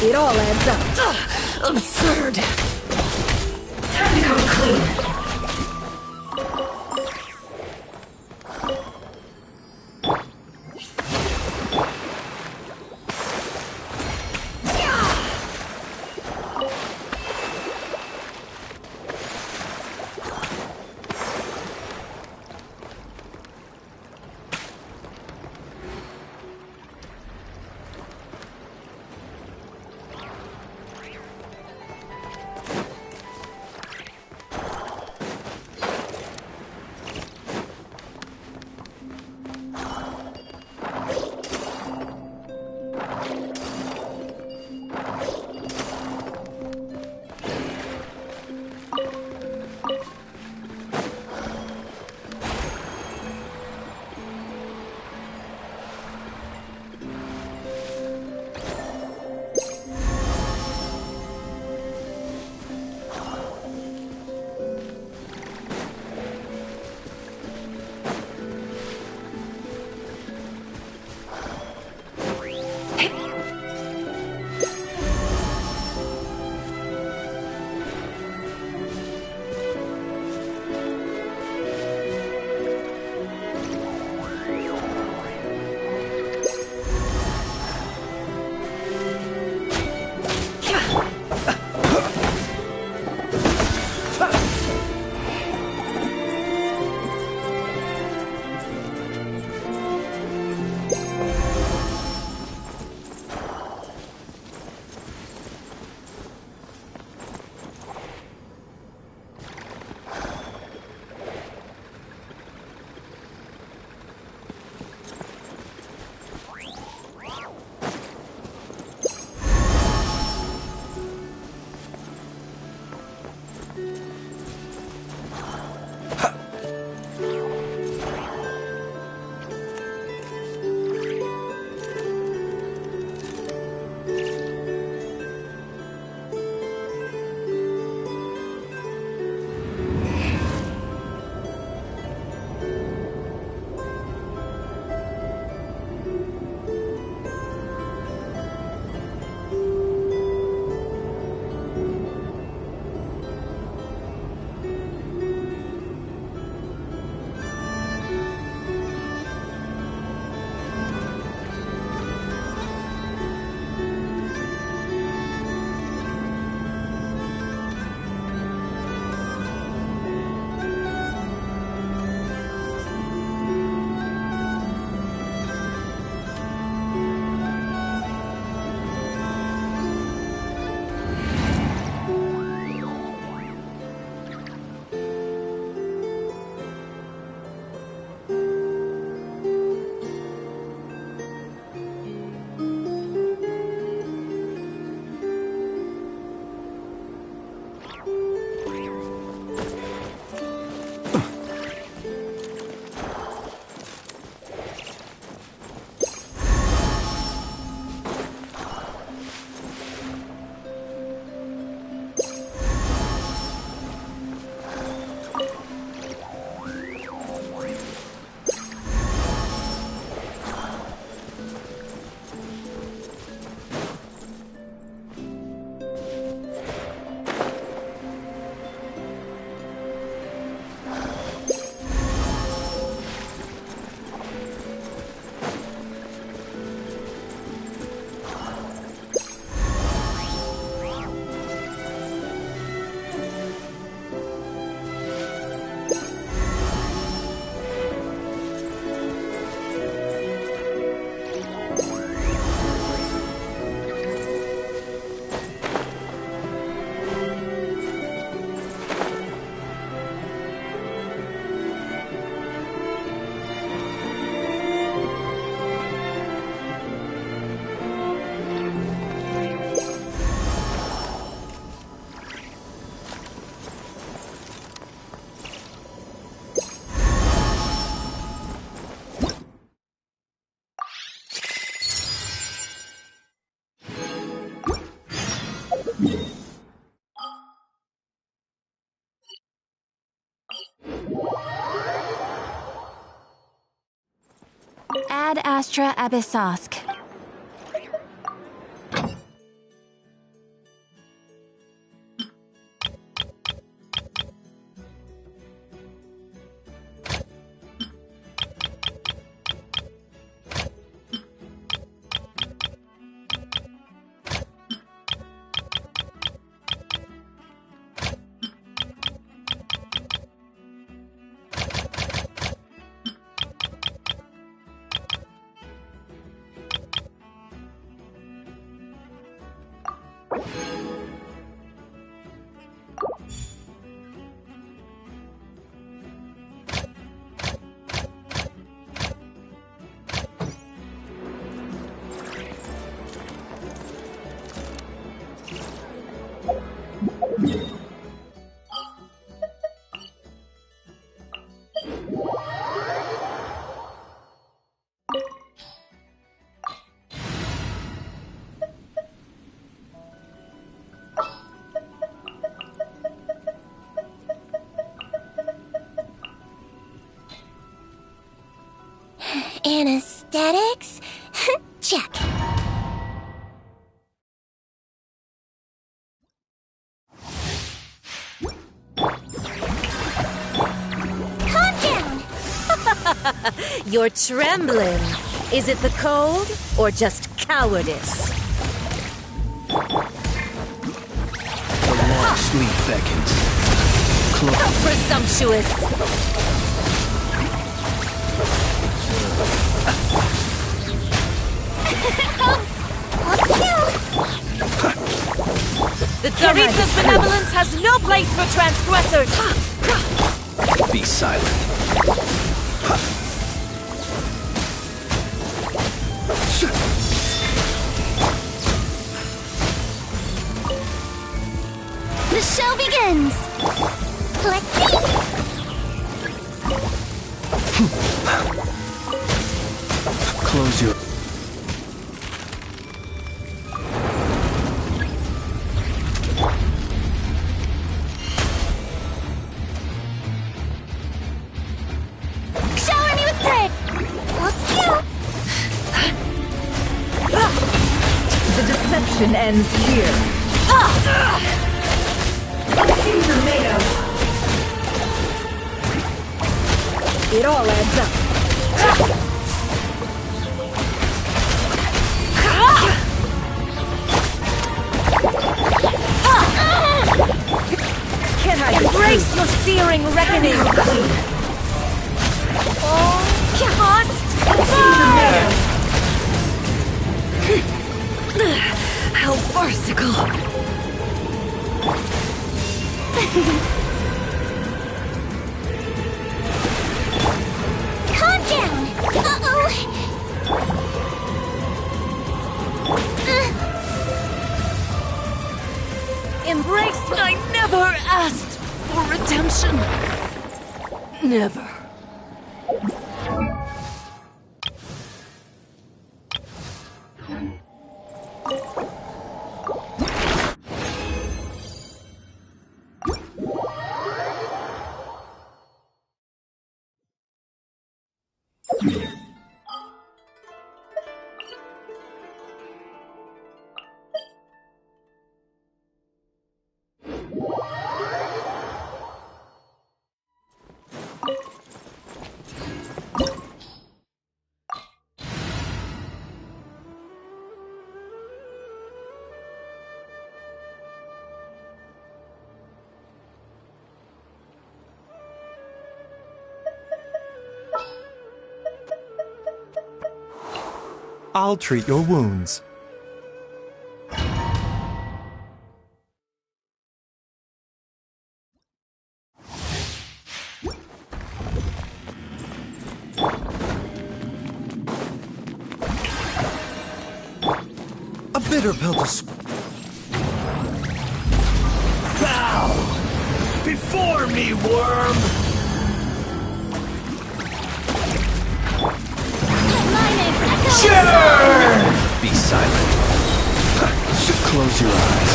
It all adds up. Absurd. Time to come clean. Ad Astra Abyssosk. Anesthetics? Check. Calm down! You're trembling. Is it the cold or just cowardice? The long sleep beckons. How presumptuous! The Tsaritsa's benevolence has no place for transgressors! Be silent. The show begins! Let's see! Close your... Shower me with praise! Let's go! The deception ends here. It all adds up. Can I embrace your searing reckoning? All must burn! How farcical! Calm down! Uh-oh! Embrace I never asked for redemption. Never. I'll treat your wounds. A bitter pill to Bow! Before me, worm! Sure! Be silent. Close your eyes.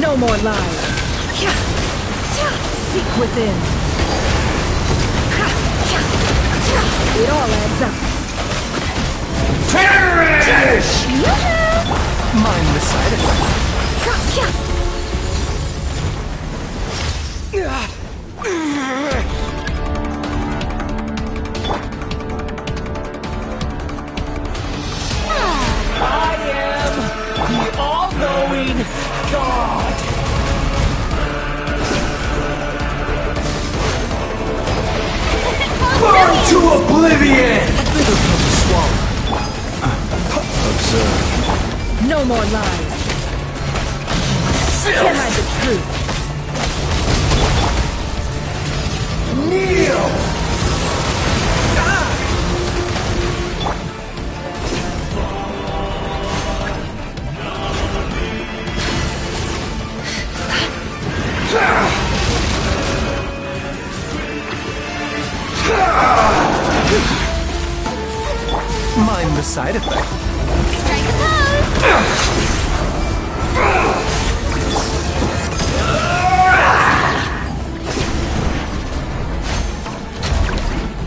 No more lies. Seek within. It all adds up. Perish! mind the side effect. I am the all-knowing God! Burn to oblivion! Bitter pill to swallow. Observe. No more lies. Can't hide the truth. Kneel! Mind the side effect. Strike a pose!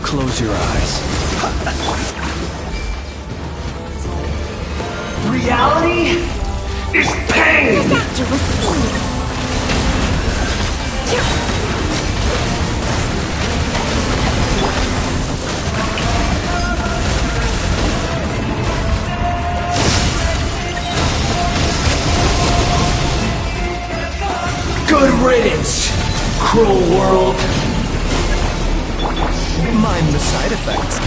Close your eyes. Reality is pain! Good riddance, cruel world. Mind the side effects.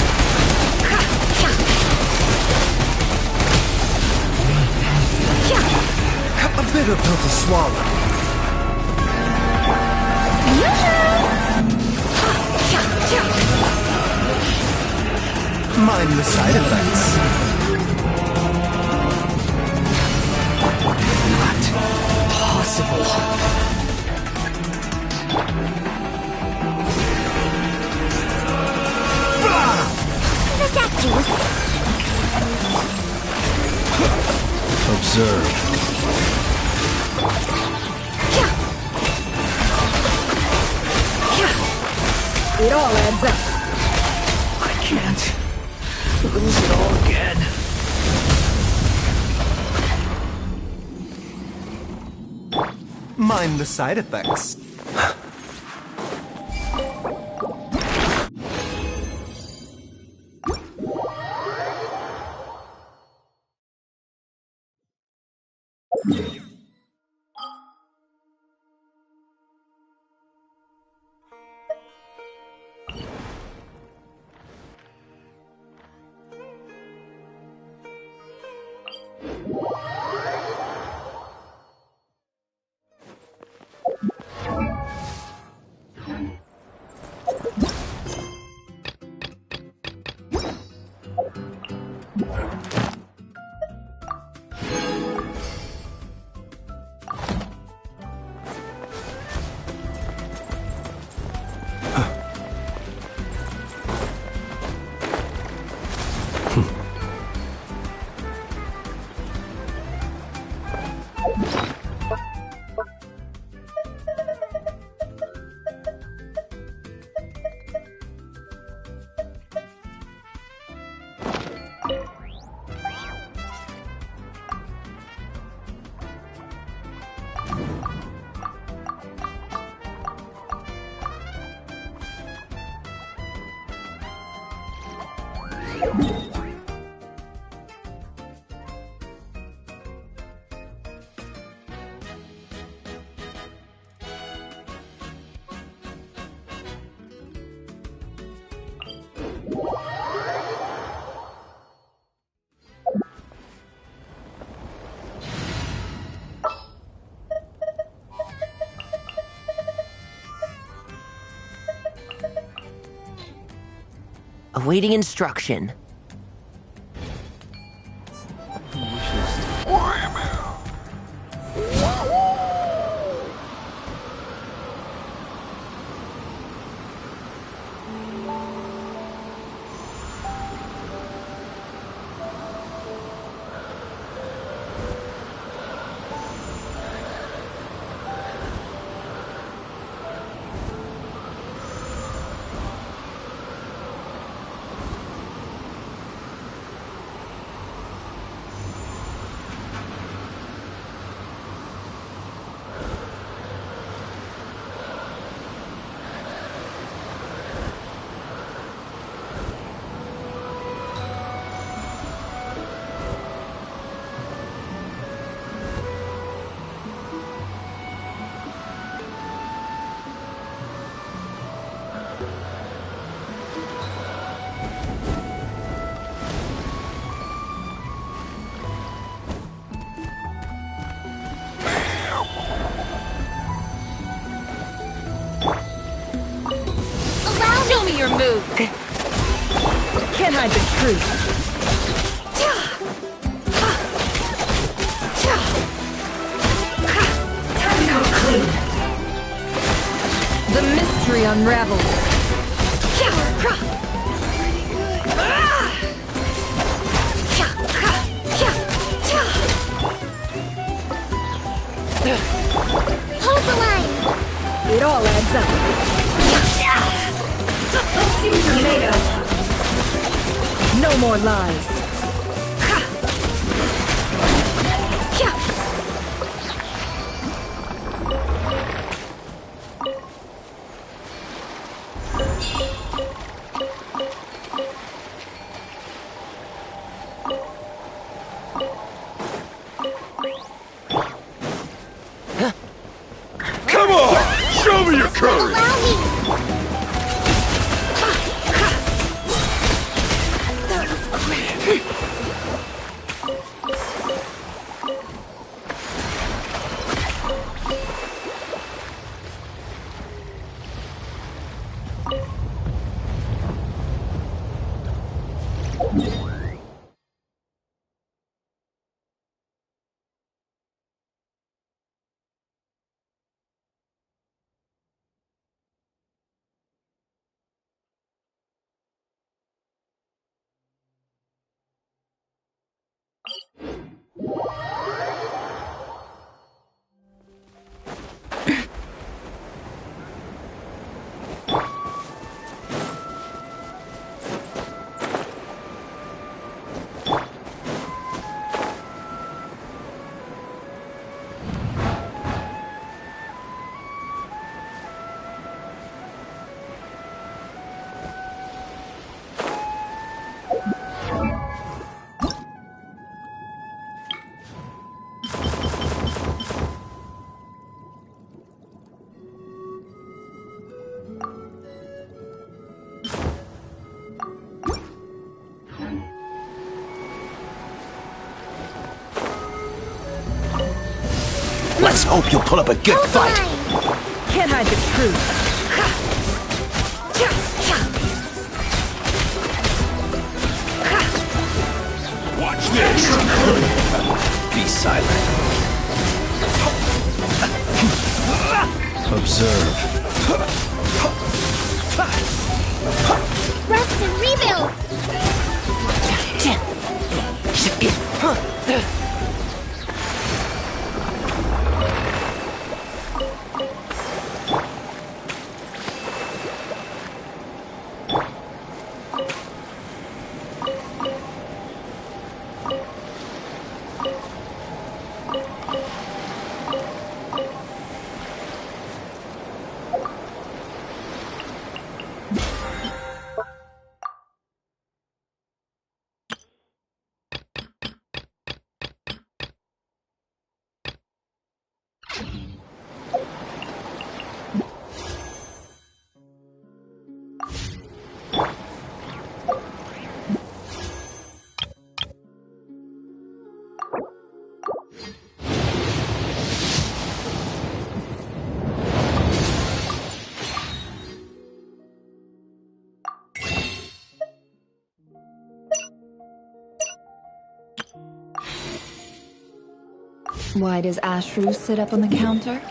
A bitter pill to swallow. Mind the side effects. Not possible. Observe. It all adds up. I can't lose it all again. Mind the side effects. Awaiting instruction. Show me your move. Can't hide the truth. Time to come clean. The mystery unravels. Hold the line. It all adds up. See what you're made of. No more lies. Come on! Show me your courage! Let's hope you'll put up a good fight. Can't hide the truth. Watch this! Be silent. Observe. Rest and rebuild! Why does Ashru sit up on the counter?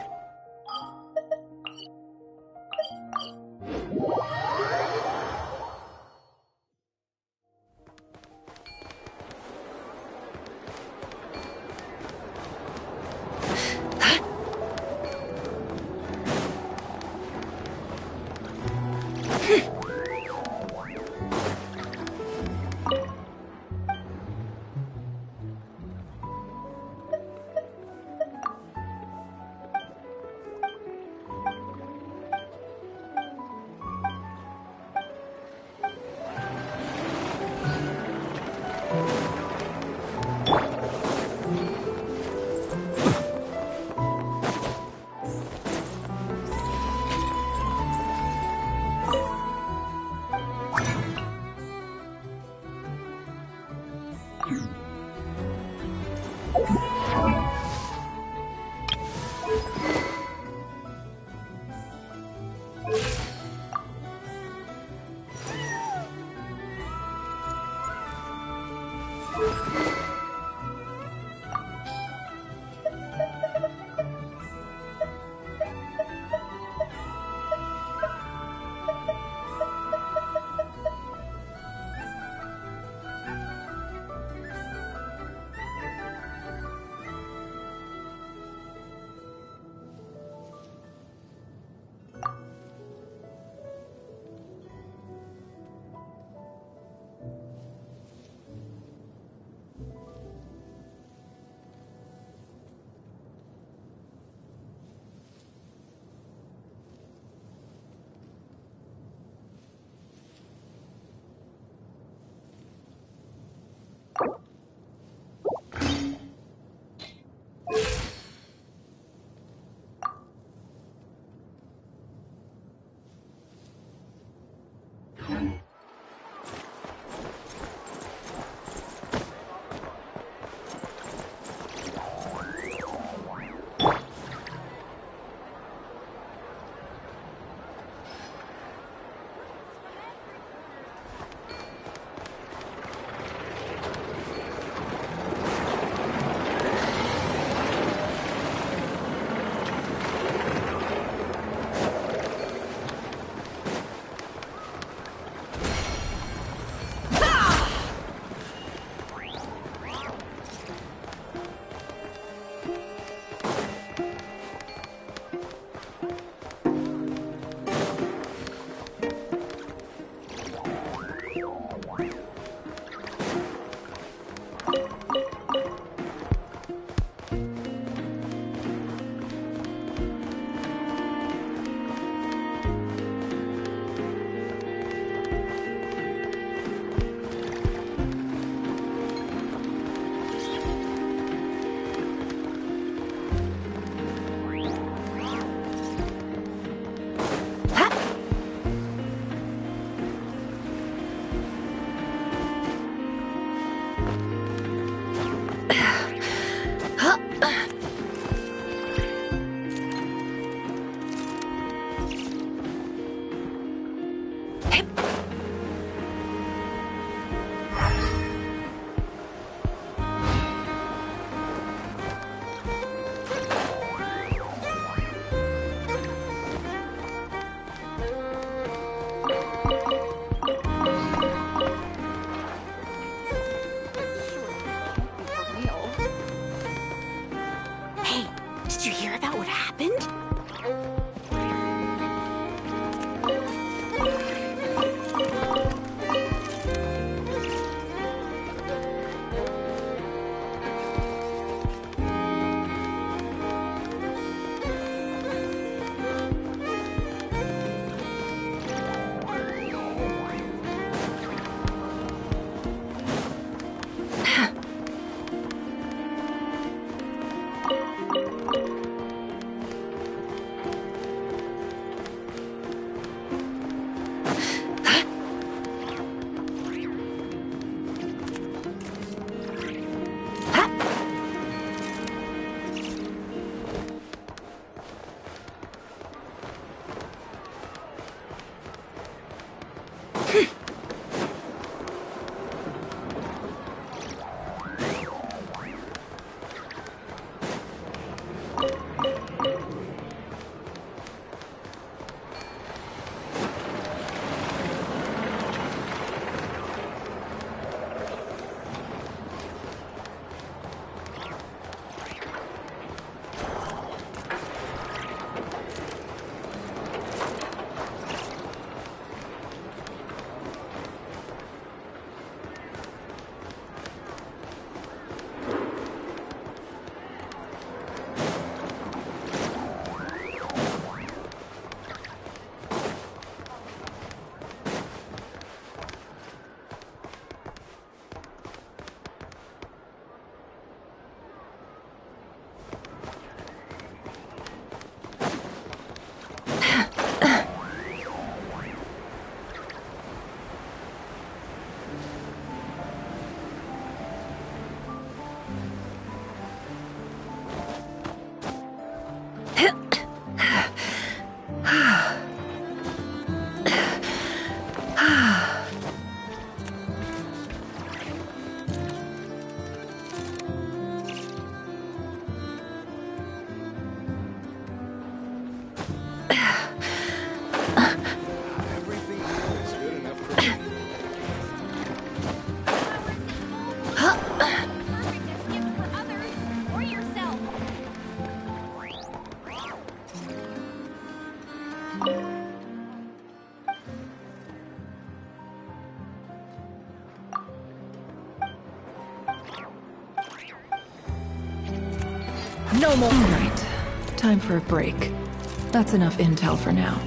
No more. All right. Time for a break. That's enough intel for now.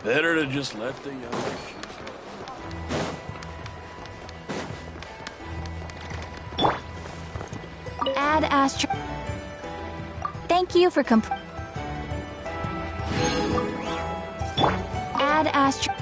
Better to just let the young Add Astro. Thank you for Add Astro.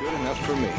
Good enough for me.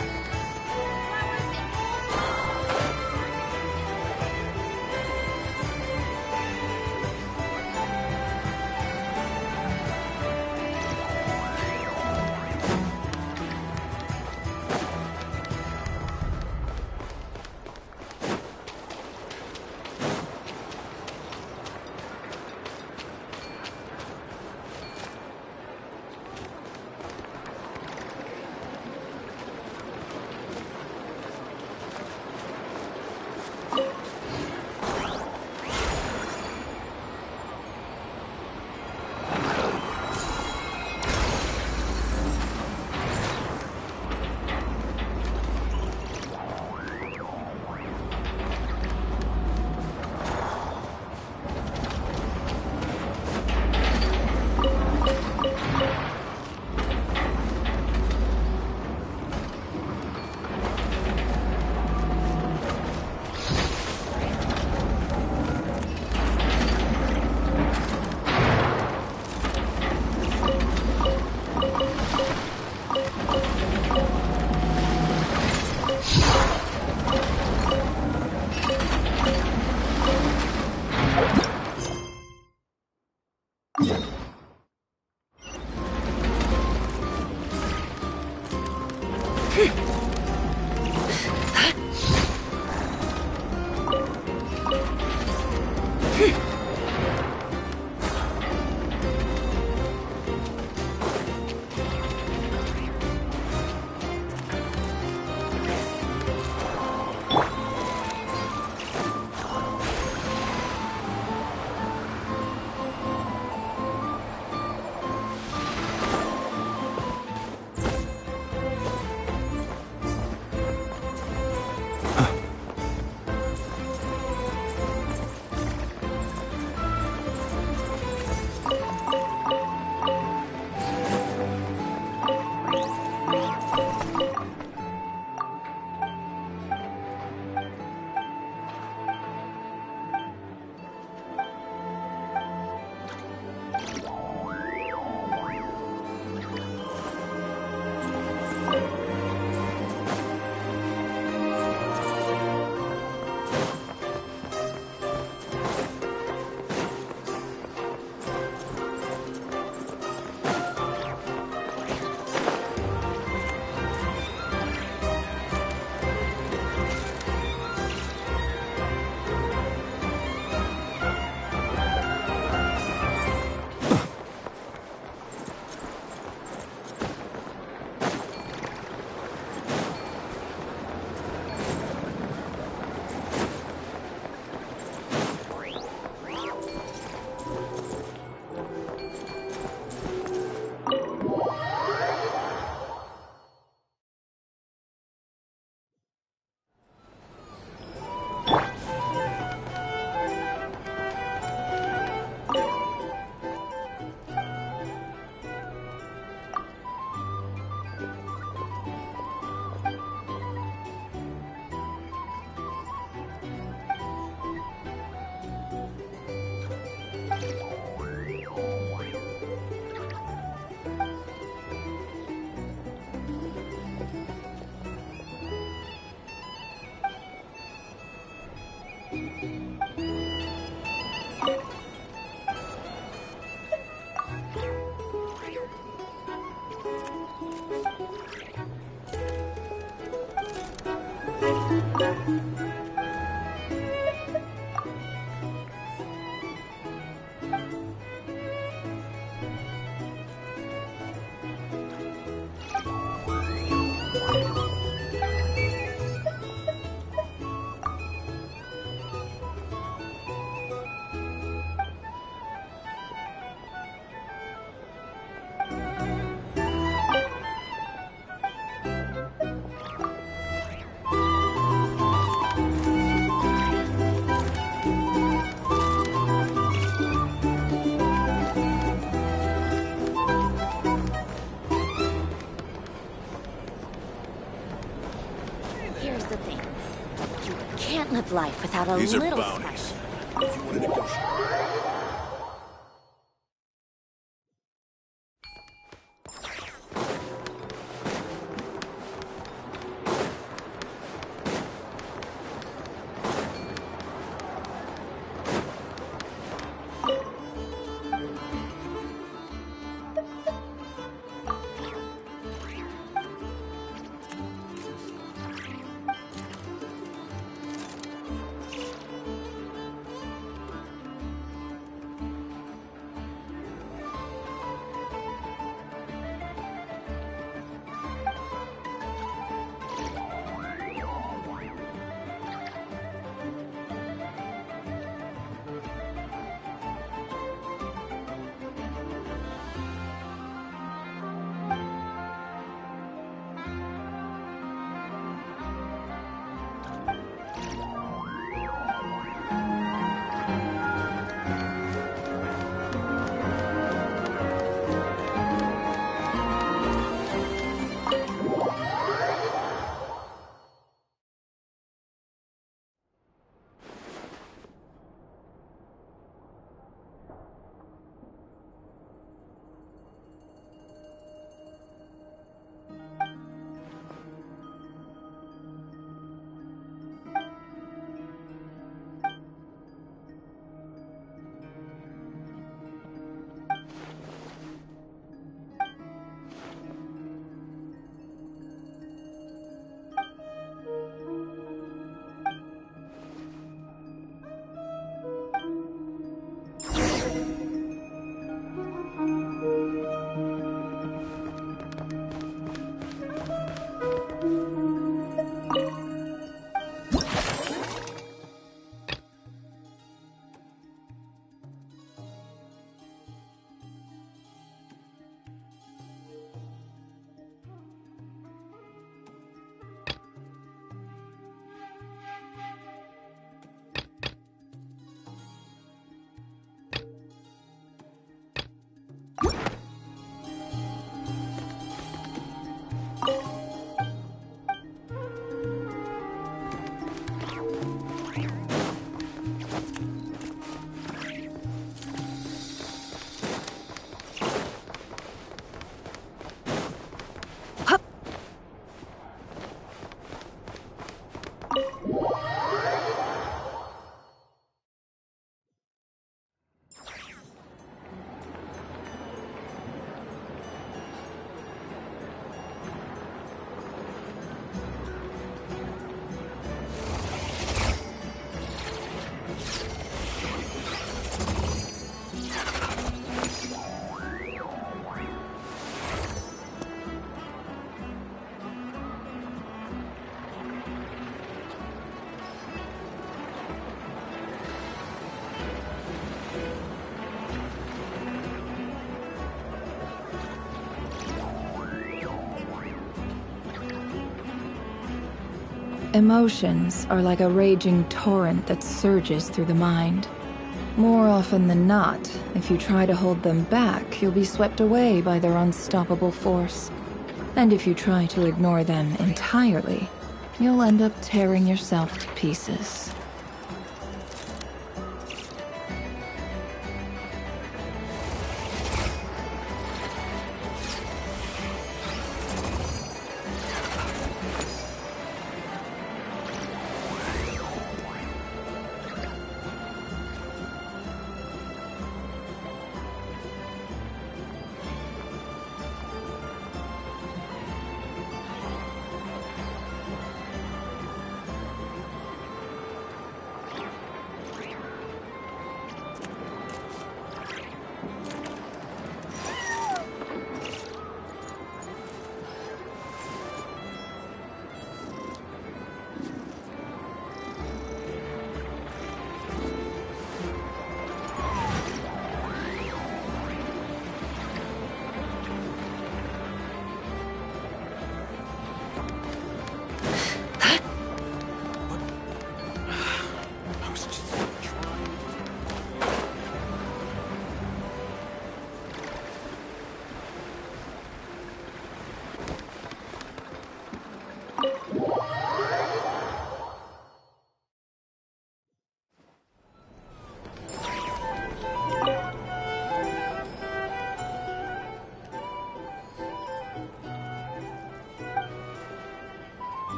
Here's the thing. You can't live life without a These are little bounties. If you want to negotiate. Emotions are like a raging torrent that surges through the mind. More often than not, if you try to hold them back, you'll be swept away by their unstoppable force. And if you try to ignore them entirely, you'll end up tearing yourself to pieces.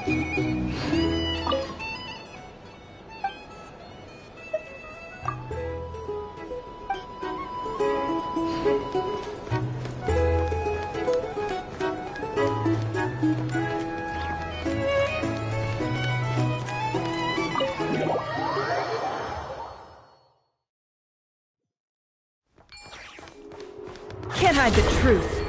Can't hide the truth.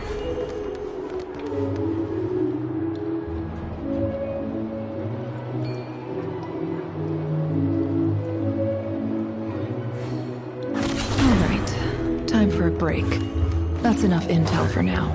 All right, time for a break. That's enough intel for now.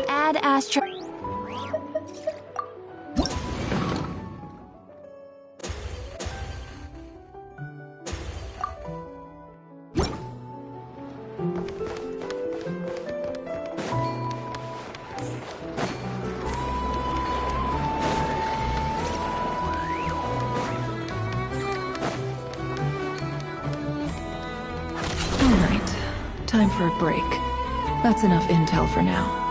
Add Astro. Time for a break. That's enough intel for now.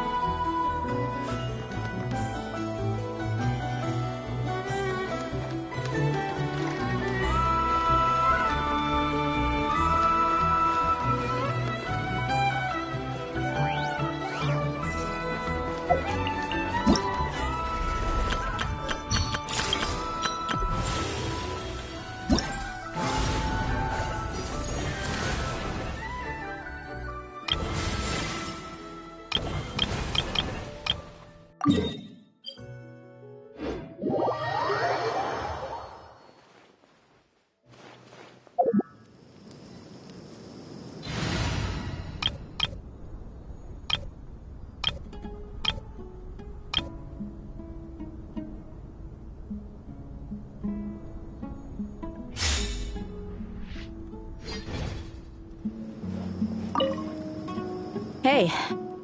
Okay,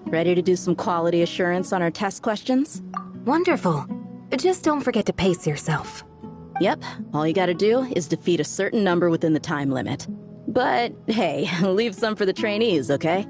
ready to do some quality assurance on our test questions? Wonderful. Just don't forget to pace yourself. Yep, all you gotta do is defeat a certain number within the time limit. But hey, leave some for the trainees, okay?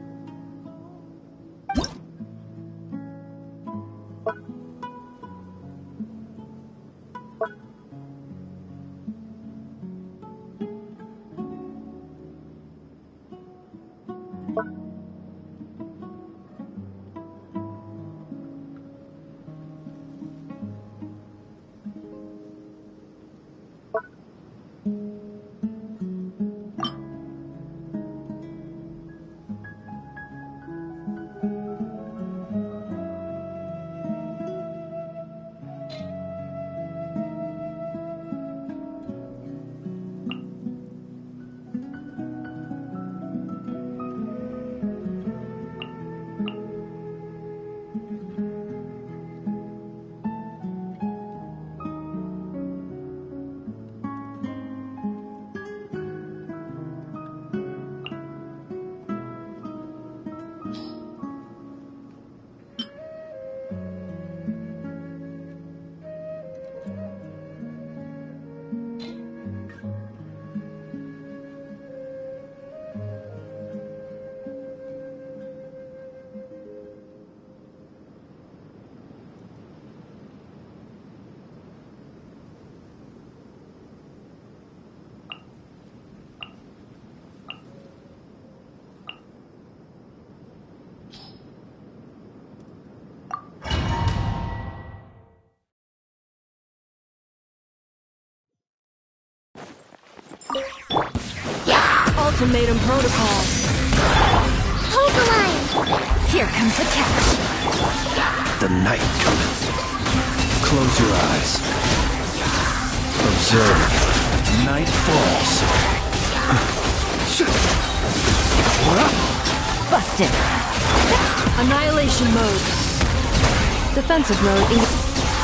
Ultimatum protocol. Hold the line! Here comes the catch. The night cometh. Close your eyes. Observe. Night falls. Busted. Annihilation mode. Defensive mode.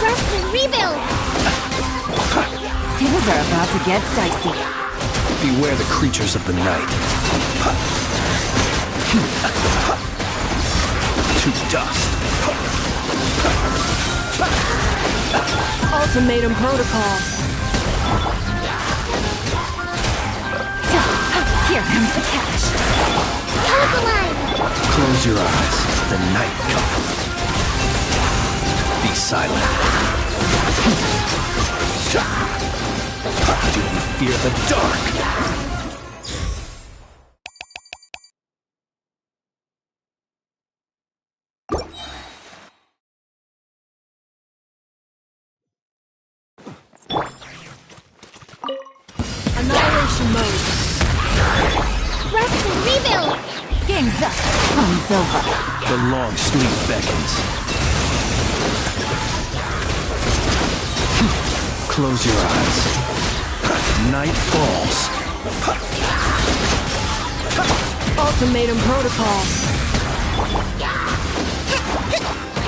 Rest and rebuild! Things are about to get dicey. Beware the creatures of the night. To dust. Ultimatum protocol. Here comes the catch. Hold the line! Close your eyes. The night cometh. Be silent. Do you fear the dark? Annihilation mode. Rest and rebuild! Game's up. Fun's over. The long sleep beckons. Close your eyes. Night falls. Ultimatum protocol.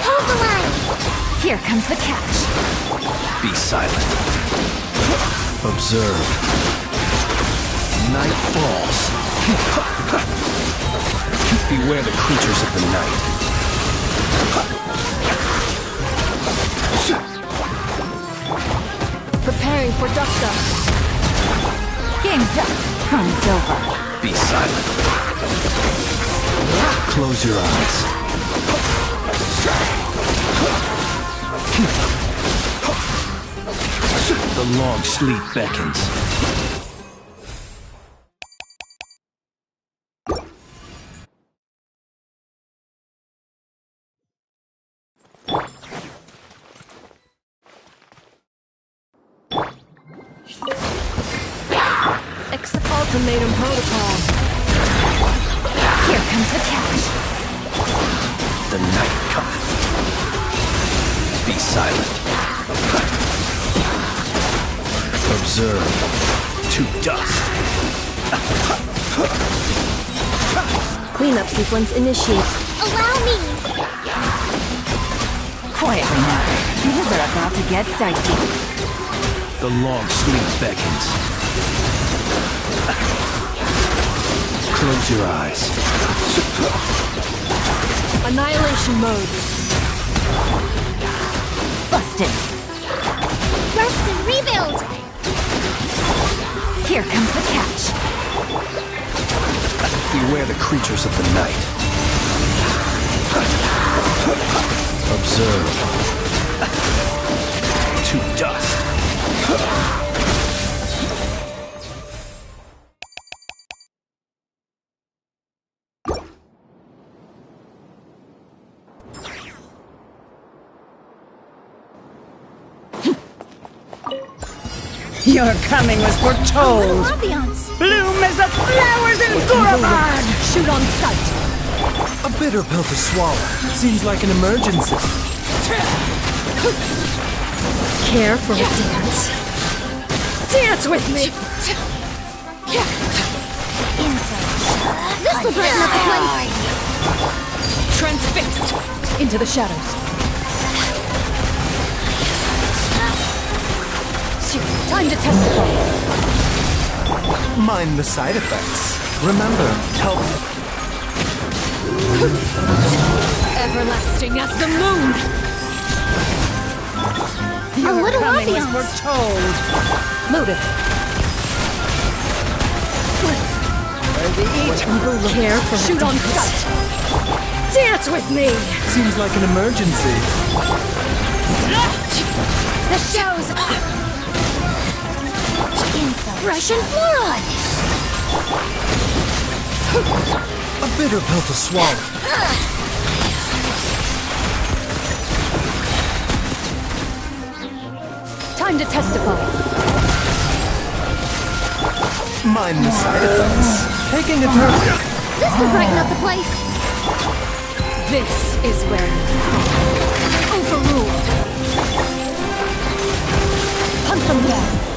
Hold the line! Here comes the catch. Be silent. Observe. Night falls. Beware the creatures of the night. Preparing for dust up. Game's up. Fun's over. Be silent. Close your eyes. The long sleep beckons. Ultimatum protocol. Here comes the catch. The night cometh. Be silent. Observe. To dust. Cleanup sequence initiate. Allow me! Quietly now. Things are about to get dicey. The long sleep beckons. Close your eyes. Annihilation mode. Busted. Rest and rebuild! Here comes the catch. Beware the creatures of the night. Observe. To dust. Your coming was foretold. Ambiance! Bloom as the flowers in Gurabad! Shoot on sight. A bitter pill to swallow. Seems like an emergency. Care for a dance? Dance with me! This'll brighten up the place! Transfixed! Into the shadows. Time to testify. Mind the side effects. Remember, help. Everlasting as the moon! A little coming was ambiance! foretold. Loaded. Care for shoot on sight. Dance with me. Seems like an emergency. The show's fresh and floral! A bitter pill to swallow. Time to testify. Mind the side effects. Taking a turn. This'll brighten up the place! This is where you overruled. Hunt them down.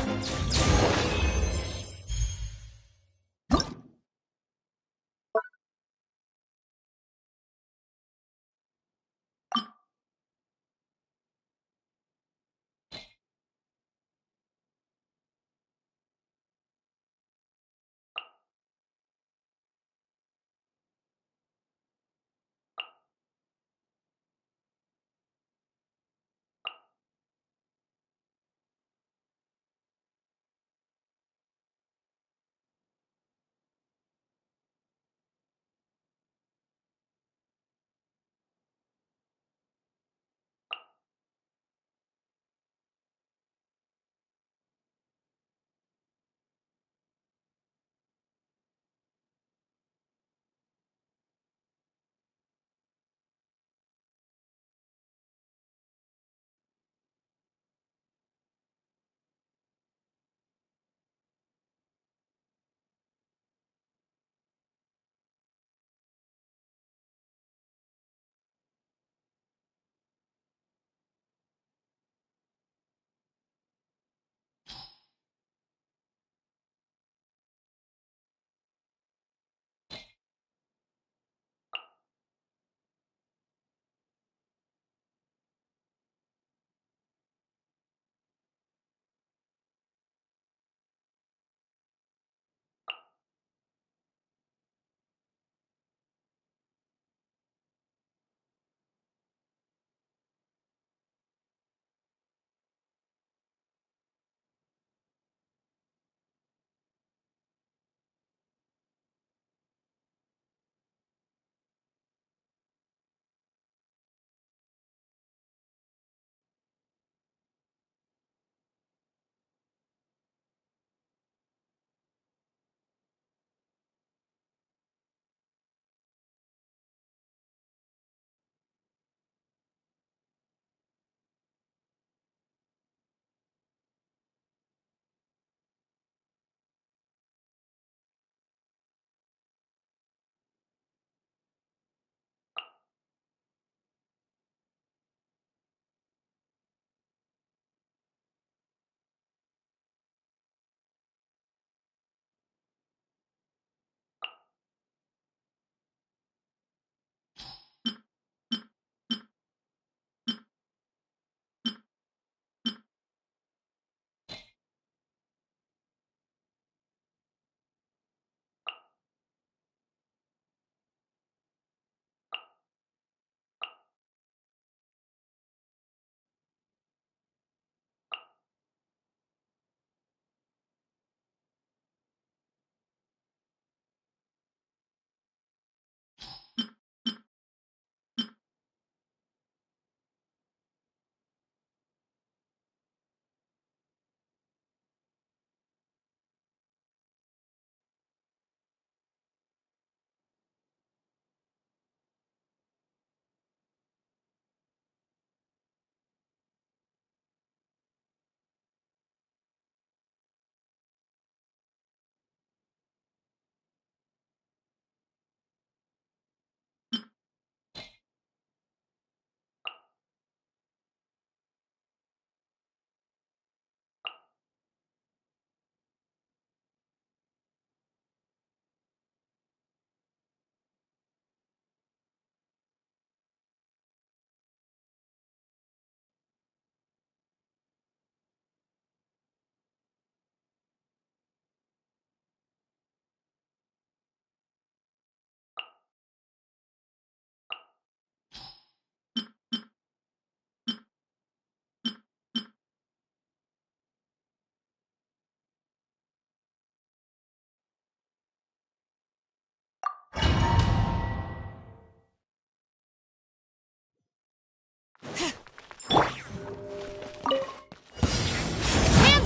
Hands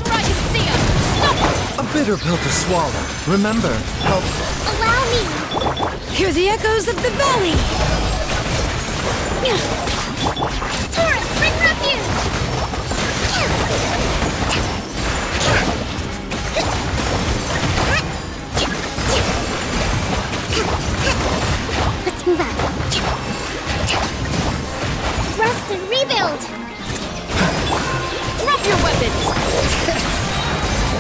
where I can see 'em! Stop! A bitter pill to swallow. Remember, help. Allow me! Hear the echoes of the valley! Taurus, bring refuge! Let's move out. Rest and rebuild! Drop your weapons!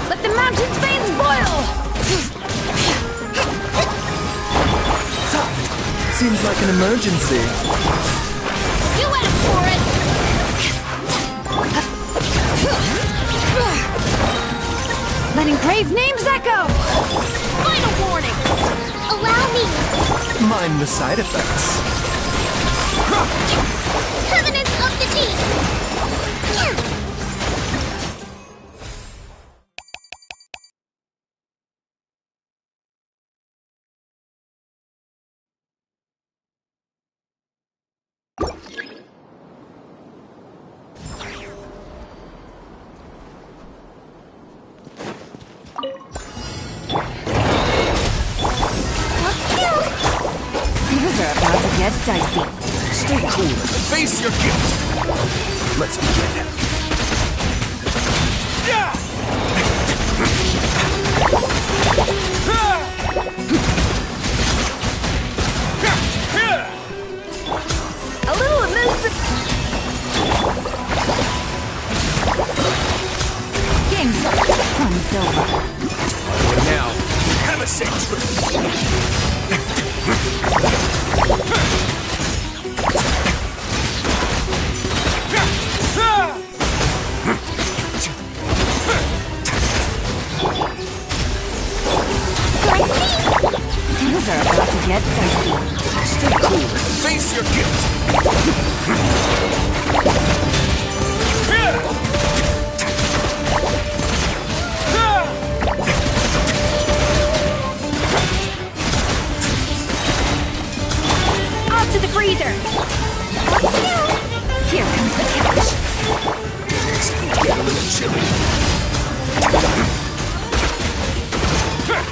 Let the mountain's veins boil! Tough. Seems like an emergency. You asked for it! Letting grave names echo! Final warning! Allow me! Mind the side effects. Covenants of the Deep! Things are about to get dicey. Stay cool and face your guilt. Let's begin. A little amazing! Game's up. Fun's over. Now, have a safe Things are about to get dicey. Stay cool and face your guilt. Off to the freezer! Here comes the catch. Things can get a little chilly.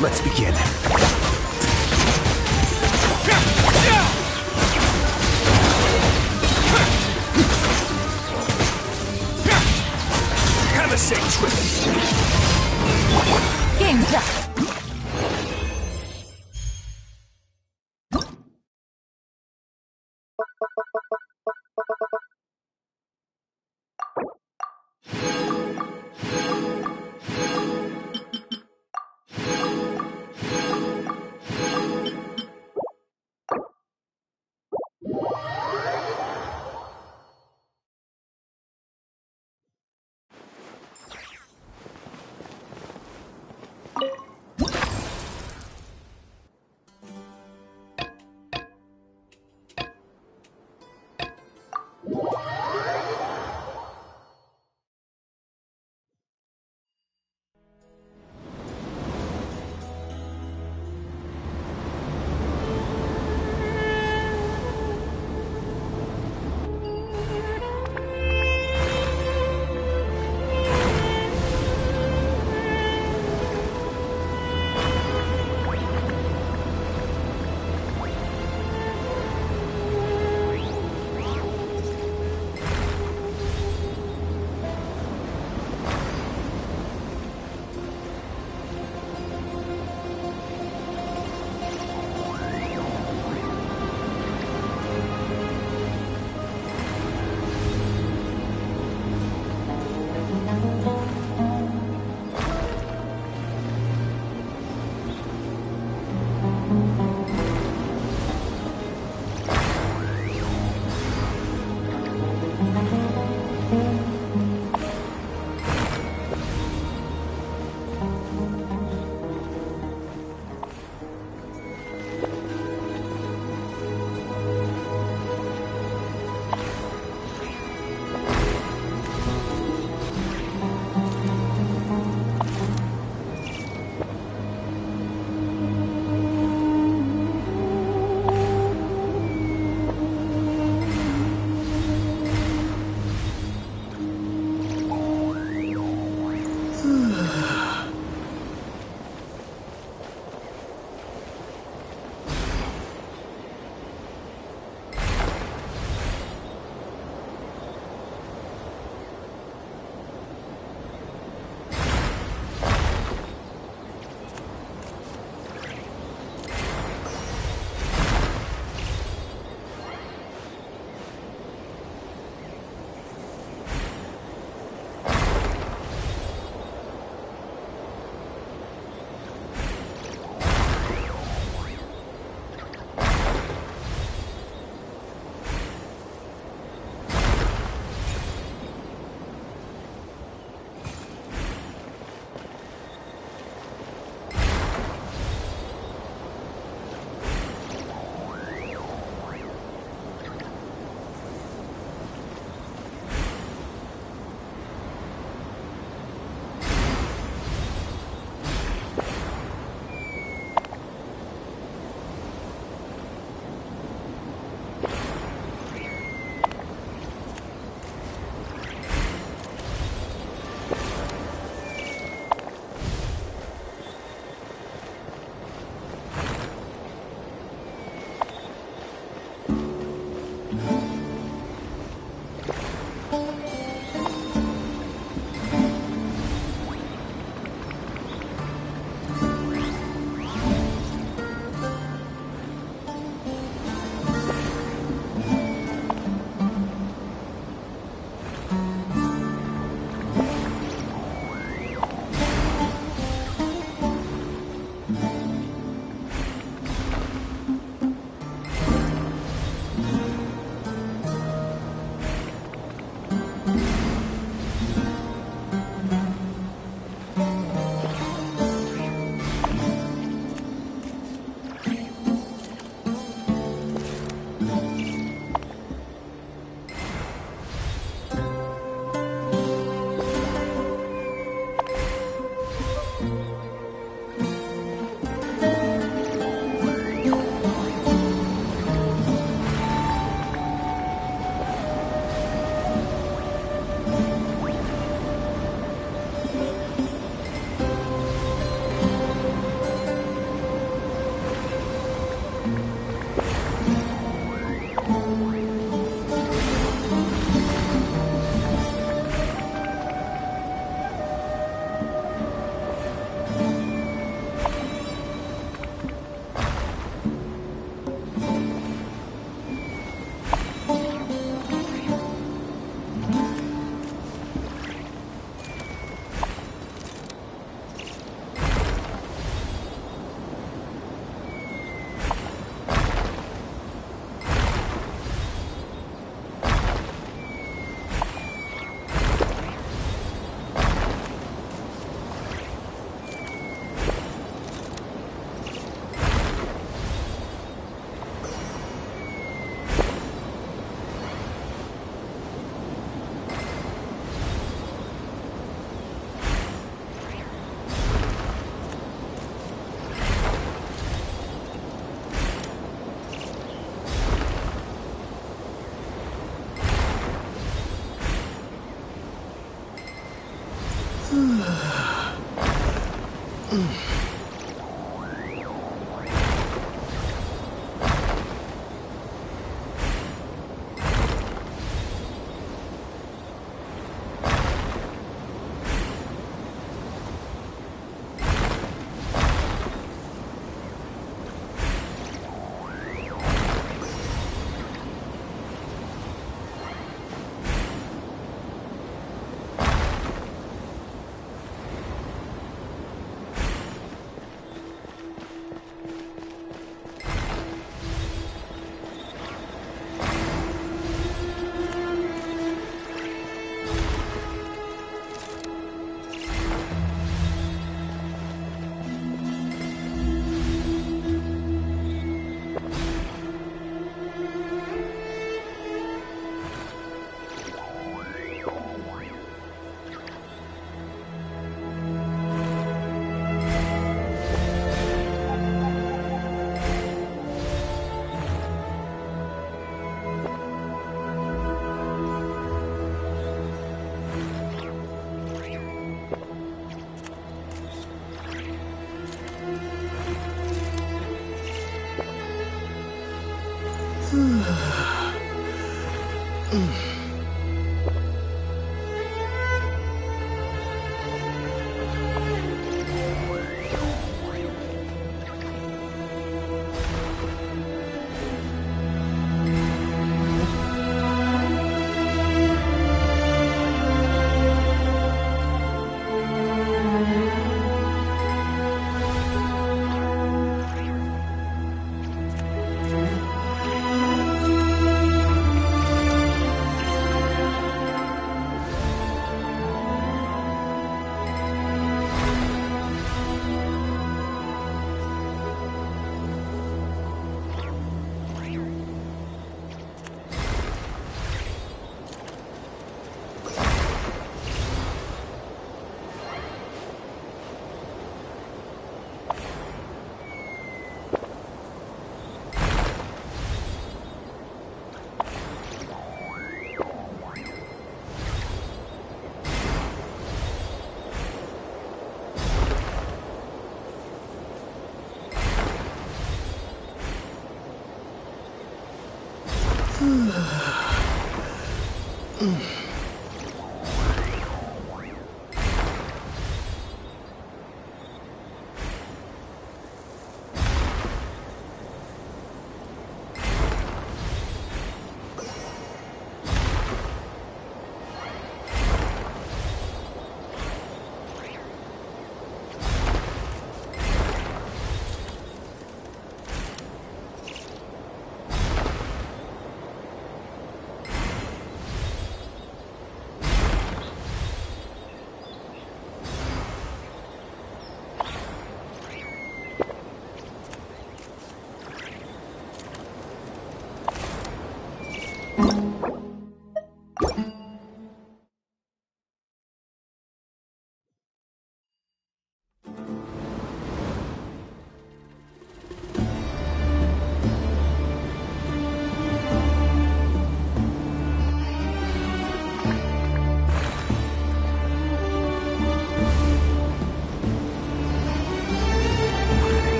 Let's begin. Have a safe trip. Game's up.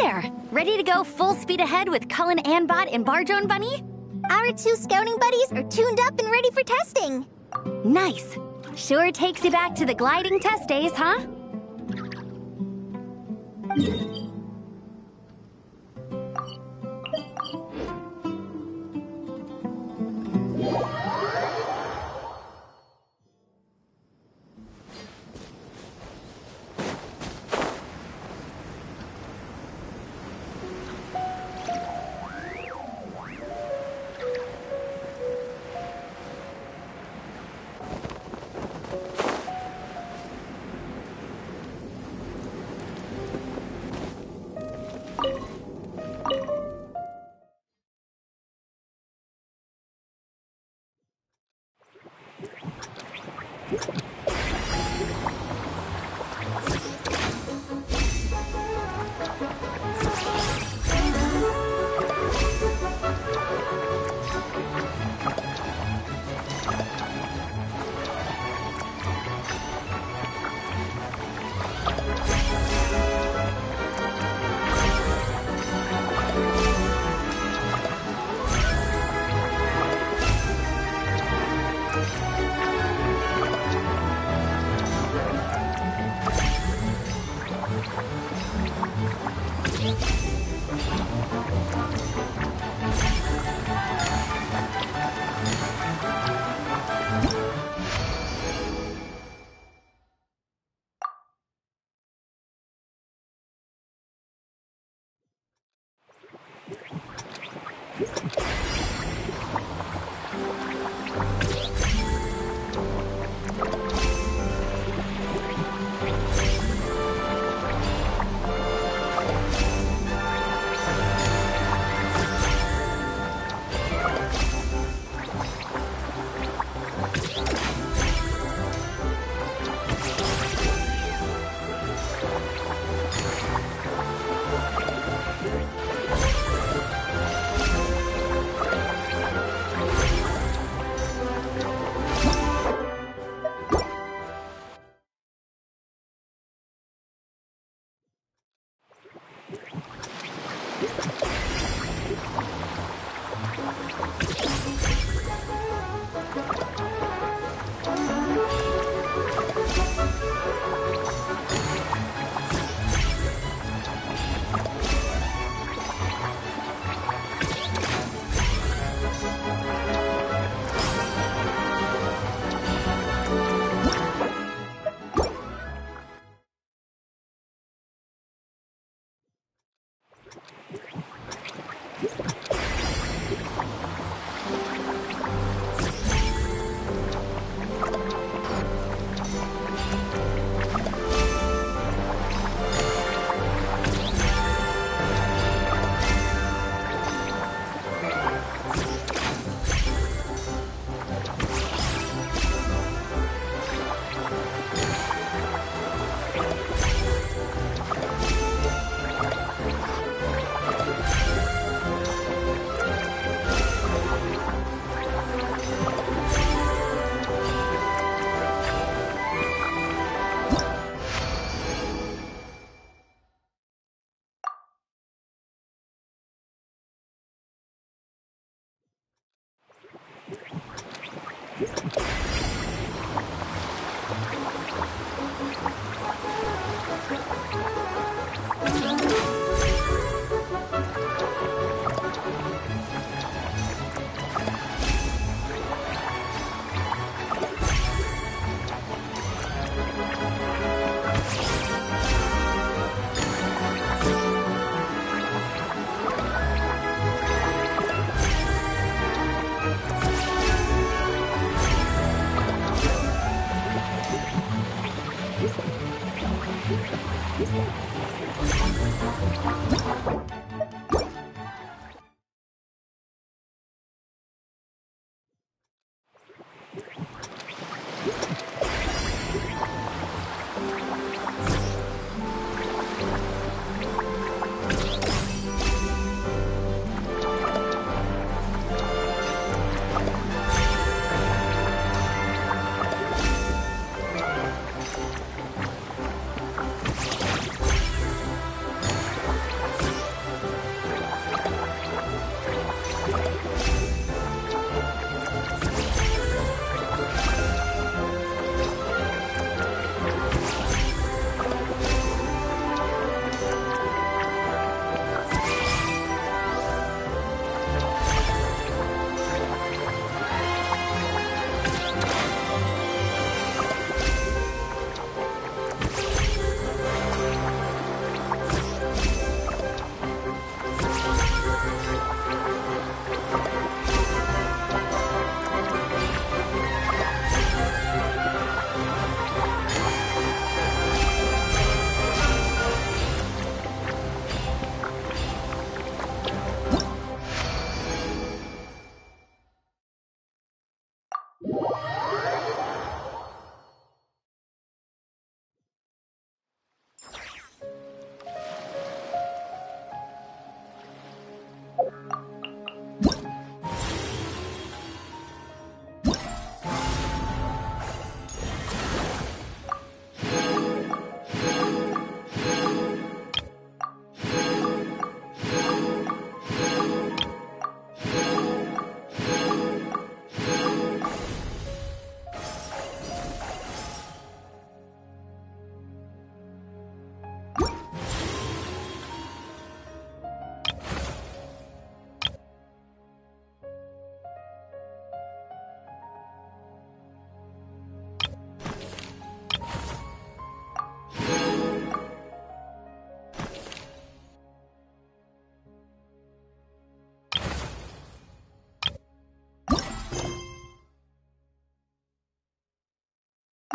there! Ready to go full speed ahead with Cullen Anbot and Bardrone Bunny? Our 2 scouting buddies are tuned up and ready for testing. Nice. Sure takes you back to the gliding test days, huh?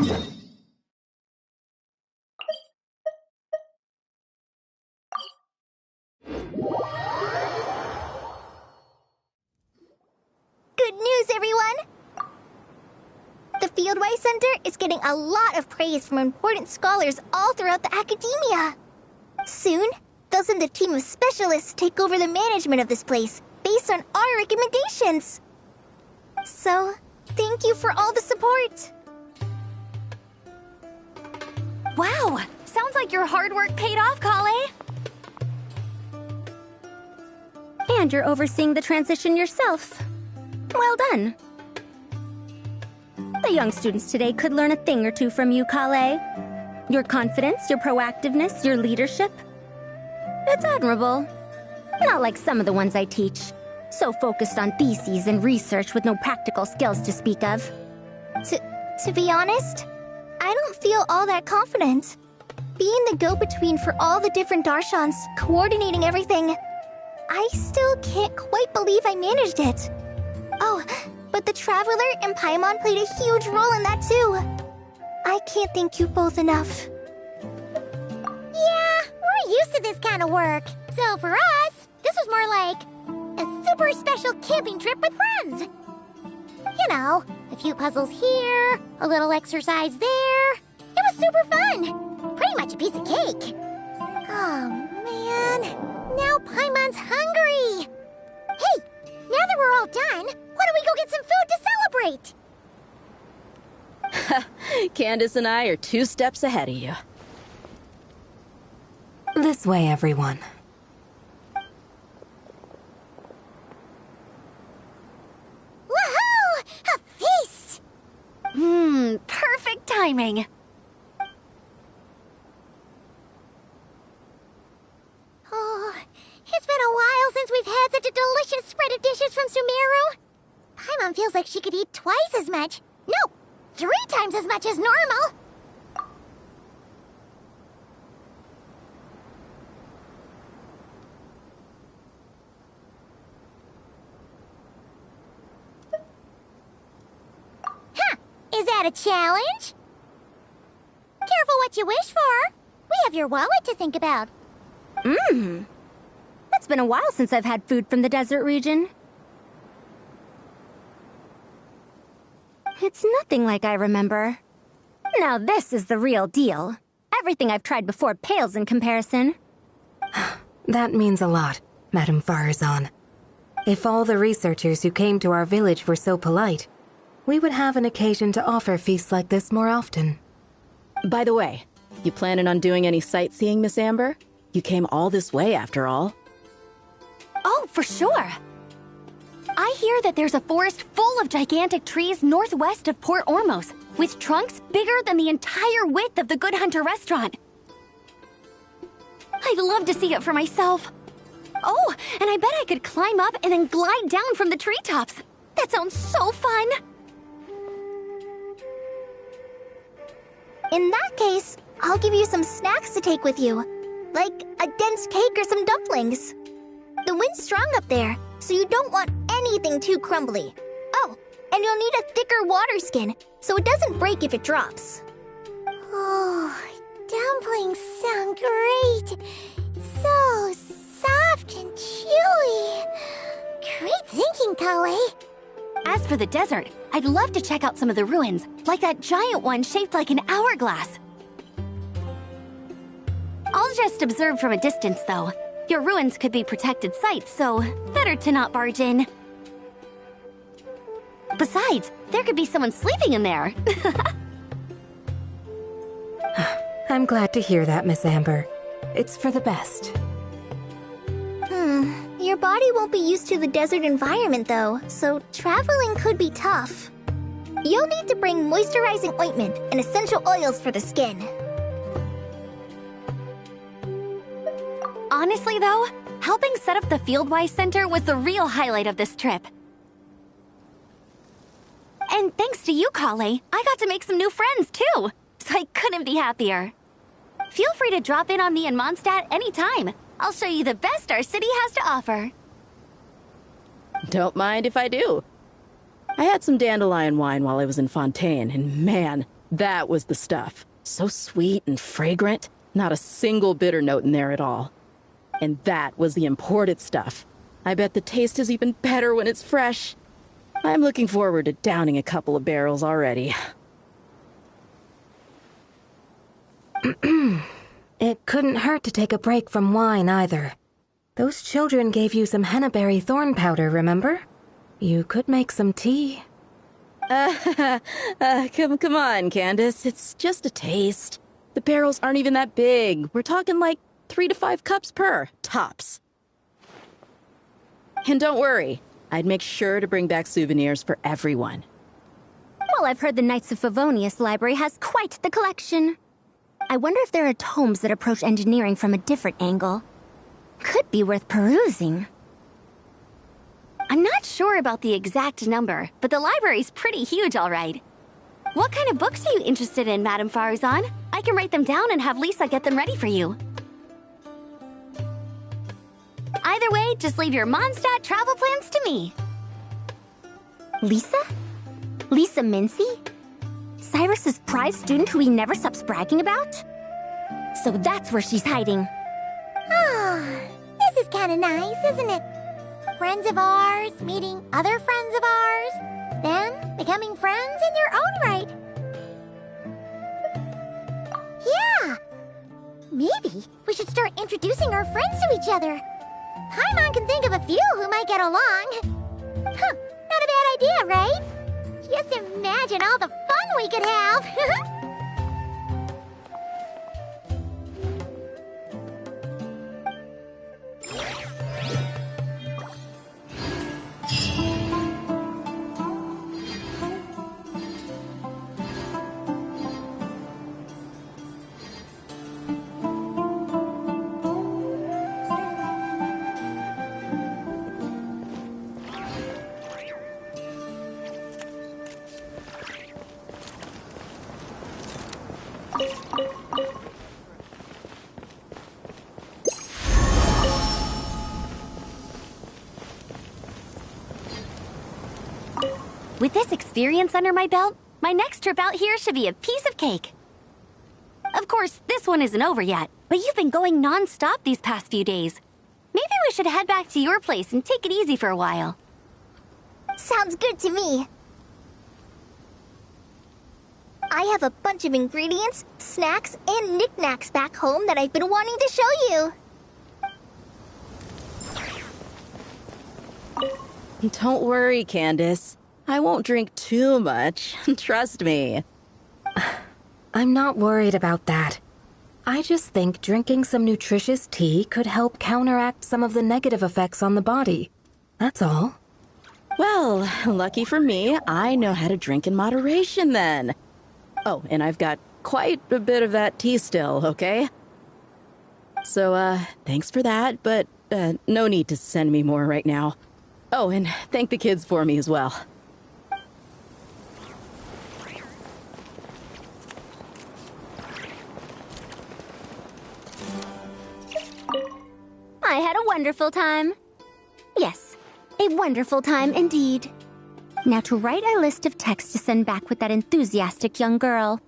Good news, everyone! The Fieldwise Center is getting a lot of praise from important scholars all throughout the academia. Soon, they'll send a team of specialists to take over the management of this place based on our recommendations. So, thank you for all the support. Wow! Sounds like your hard work paid off, Kale. And you're overseeing the transition yourself. Well done. The young students today could learn a thing or two from you, Kale. Your confidence, your proactiveness, your leadership. It's admirable. Not like some of the ones I teach. So focused on theses and research with no practical skills to speak of. To be honest, I don't feel all that confident. Being the go-between for all the different Darshans, coordinating everything, I still can't quite believe I managed it. Oh, but the Traveler and Paimon played a huge role in that too. I can't thank you both enough. Yeah, we're used to this kind of work. So for us, this was more like a super special camping trip with friends. You know, a few puzzles here, a little exercise there. It was super fun. Pretty much a piece of cake. Oh, man. Now Paimon's hungry. Hey, now that we're all done, why don't we go get some food to celebrate? Candace and I are 2 steps ahead of you. This way, everyone. Woohoo! A feast! Perfect timing. Oh, it's been a while since we've had such a delicious spread of dishes from Sumeru. Paimon feels like she could eat twice as much. No, 3 times as much as normal. Huh, is that a challenge? Careful what you wish for. We have your wallet to think about. It's been a while since I've had food from the desert region. It's nothing like I remember. Now this is the real deal. Everything I've tried before pales in comparison. That means a lot, Madame Farazan. If all the researchers who came to our village were so polite, we would have an occasion to offer feasts like this more often. By the way, you planning on doing any sightseeing, Miss Amber? You came all this way after all. Oh, for sure. I hear that there's a forest full of gigantic trees northwest of Port Ormos, with trunks bigger than the entire width of the Good Hunter restaurant. I'd love to see it for myself. Oh, and I bet I could climb up and then glide down from the treetops. That sounds so fun. In that case, I'll give you some snacks to take with you. Like a dense cake or some dumplings. The wind's strong up there, so you don't want anything too crumbly. Oh, and you'll need a thicker water skin, so it doesn't break if it drops. Oh, dumplings sound great. So soft and chewy. Great thinking, Kale. As for the desert, I'd love to check out some of the ruins, like that giant one shaped like an hourglass. I'll just observe from a distance, though. Your ruins could be protected sites, so better to not barge in. Besides, there could be someone sleeping in there. I'm glad to hear that, Miss Amber. It's for the best. Your body won't be used to the desert environment, though, so traveling could be tough. You'll need to bring moisturizing ointment and essential oils for the skin. Honestly, though, helping set up the Fieldwise Center was the real highlight of this trip. And thanks to you, Kale, I got to make some new friends, too. So I couldn't be happier. Feel free to drop in on me in Mondstadt anytime. I'll show you the best our city has to offer. Don't mind if I do. I had some dandelion wine while I was in Fontaine, and man, That was the stuff. So sweet and fragrant. Not a single bitter note in there at all. And that was the imported stuff. I bet the taste is even better when it's fresh. I'm looking forward to downing a couple of barrels already. It couldn't hurt to take a break from wine either. Those children gave you some hennaberry thorn powder, remember? You could make some tea. Come on, Candace. It's just a taste. The barrels aren't even that big. We're talking like 3 to 5 cups per, tops. And don't worry, I'd make sure to bring back souvenirs for everyone. Well, I've heard the Knights of Favonius library has quite the collection. I wonder if there are tomes that approach engineering from a different angle. Could be worth perusing. I'm not sure about the exact number, but the library's pretty huge, all right. What kind of books are you interested in, Madame Farzan? I can write them down and have Lisa get them ready for you. Either way, just leave your Mondstadt travel plans to me. Lisa? Lisa Mincy? Cyrus's prize student who he never stops bragging about? So that's where she's hiding. Ah, this is kind of nice, isn't it? Friends of ours meeting other friends of ours, then becoming friends in your own right. Yeah! Maybe we should start introducing our friends to each other. Paimon can think of a few who might get along. Huh, not a bad idea, right? Just imagine all the fun we could have! With this experience under my belt, my next trip out here should be a piece of cake. Of course, this one isn't over yet, but you've been going non-stop these past few days. Maybe we should head back to your place and take it easy for a while. Sounds good to me. I have a bunch of ingredients, snacks, and knickknacks back home that I've been wanting to show you. Don't worry, Candace. I won't drink too much. Trust me. I'm not worried about that. I just think drinking some nutritious tea could help counteract some of the negative effects on the body. That's all. Well, lucky for me, I know how to drink in moderation then. Oh, and I've got quite a bit of that tea still, okay? So, thanks for that, but no need to send me more right now. Oh, and thank the kids for me as well. I had a wonderful time. Yes, a wonderful time indeed. Now to write a list of texts to send back with that enthusiastic young girl.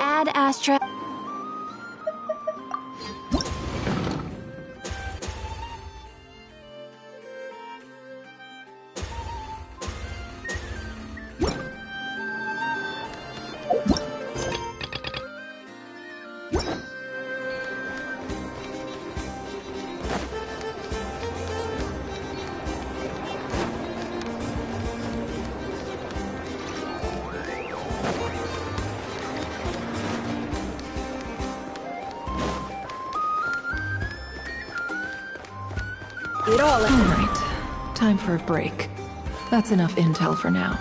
Ad Astra. All right. Time for a break. That's enough intel for now.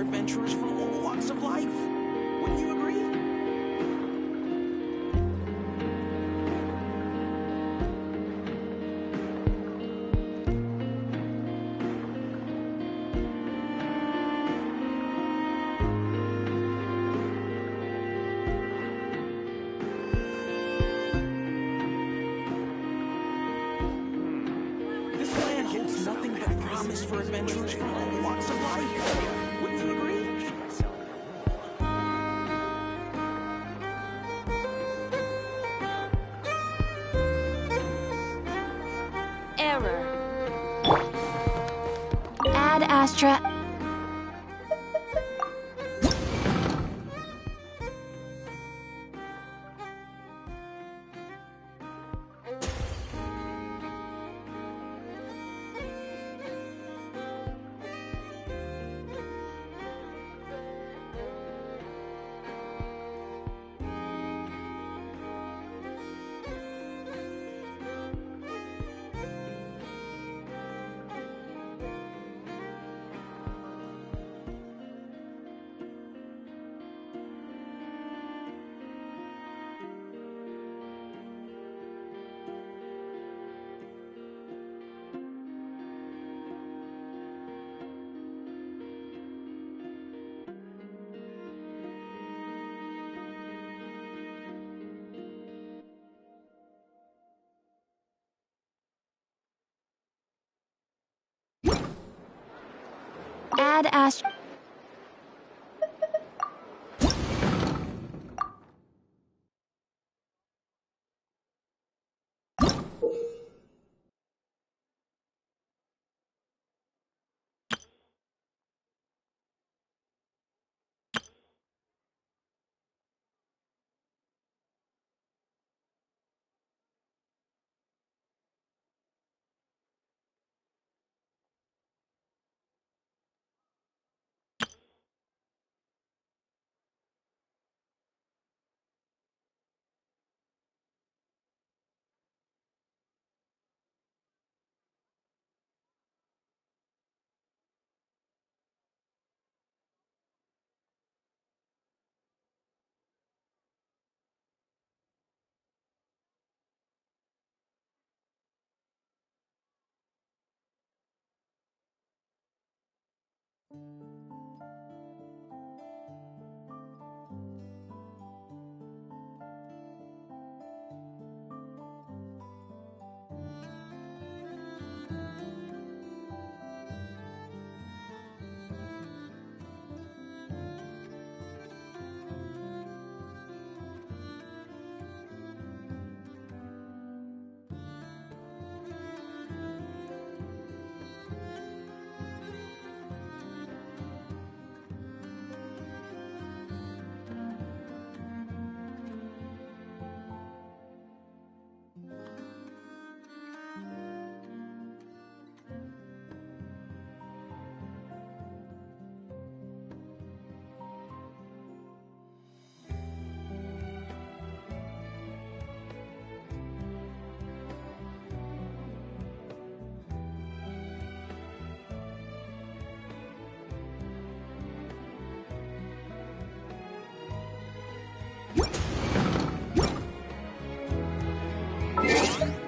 adventurers from all walks of life. Wouldn't you agree? This land holds nothing but promise for adventurers from all walks of life. Wouldn't you agree? Error. Ad Astra. Ad Astra. Yeah.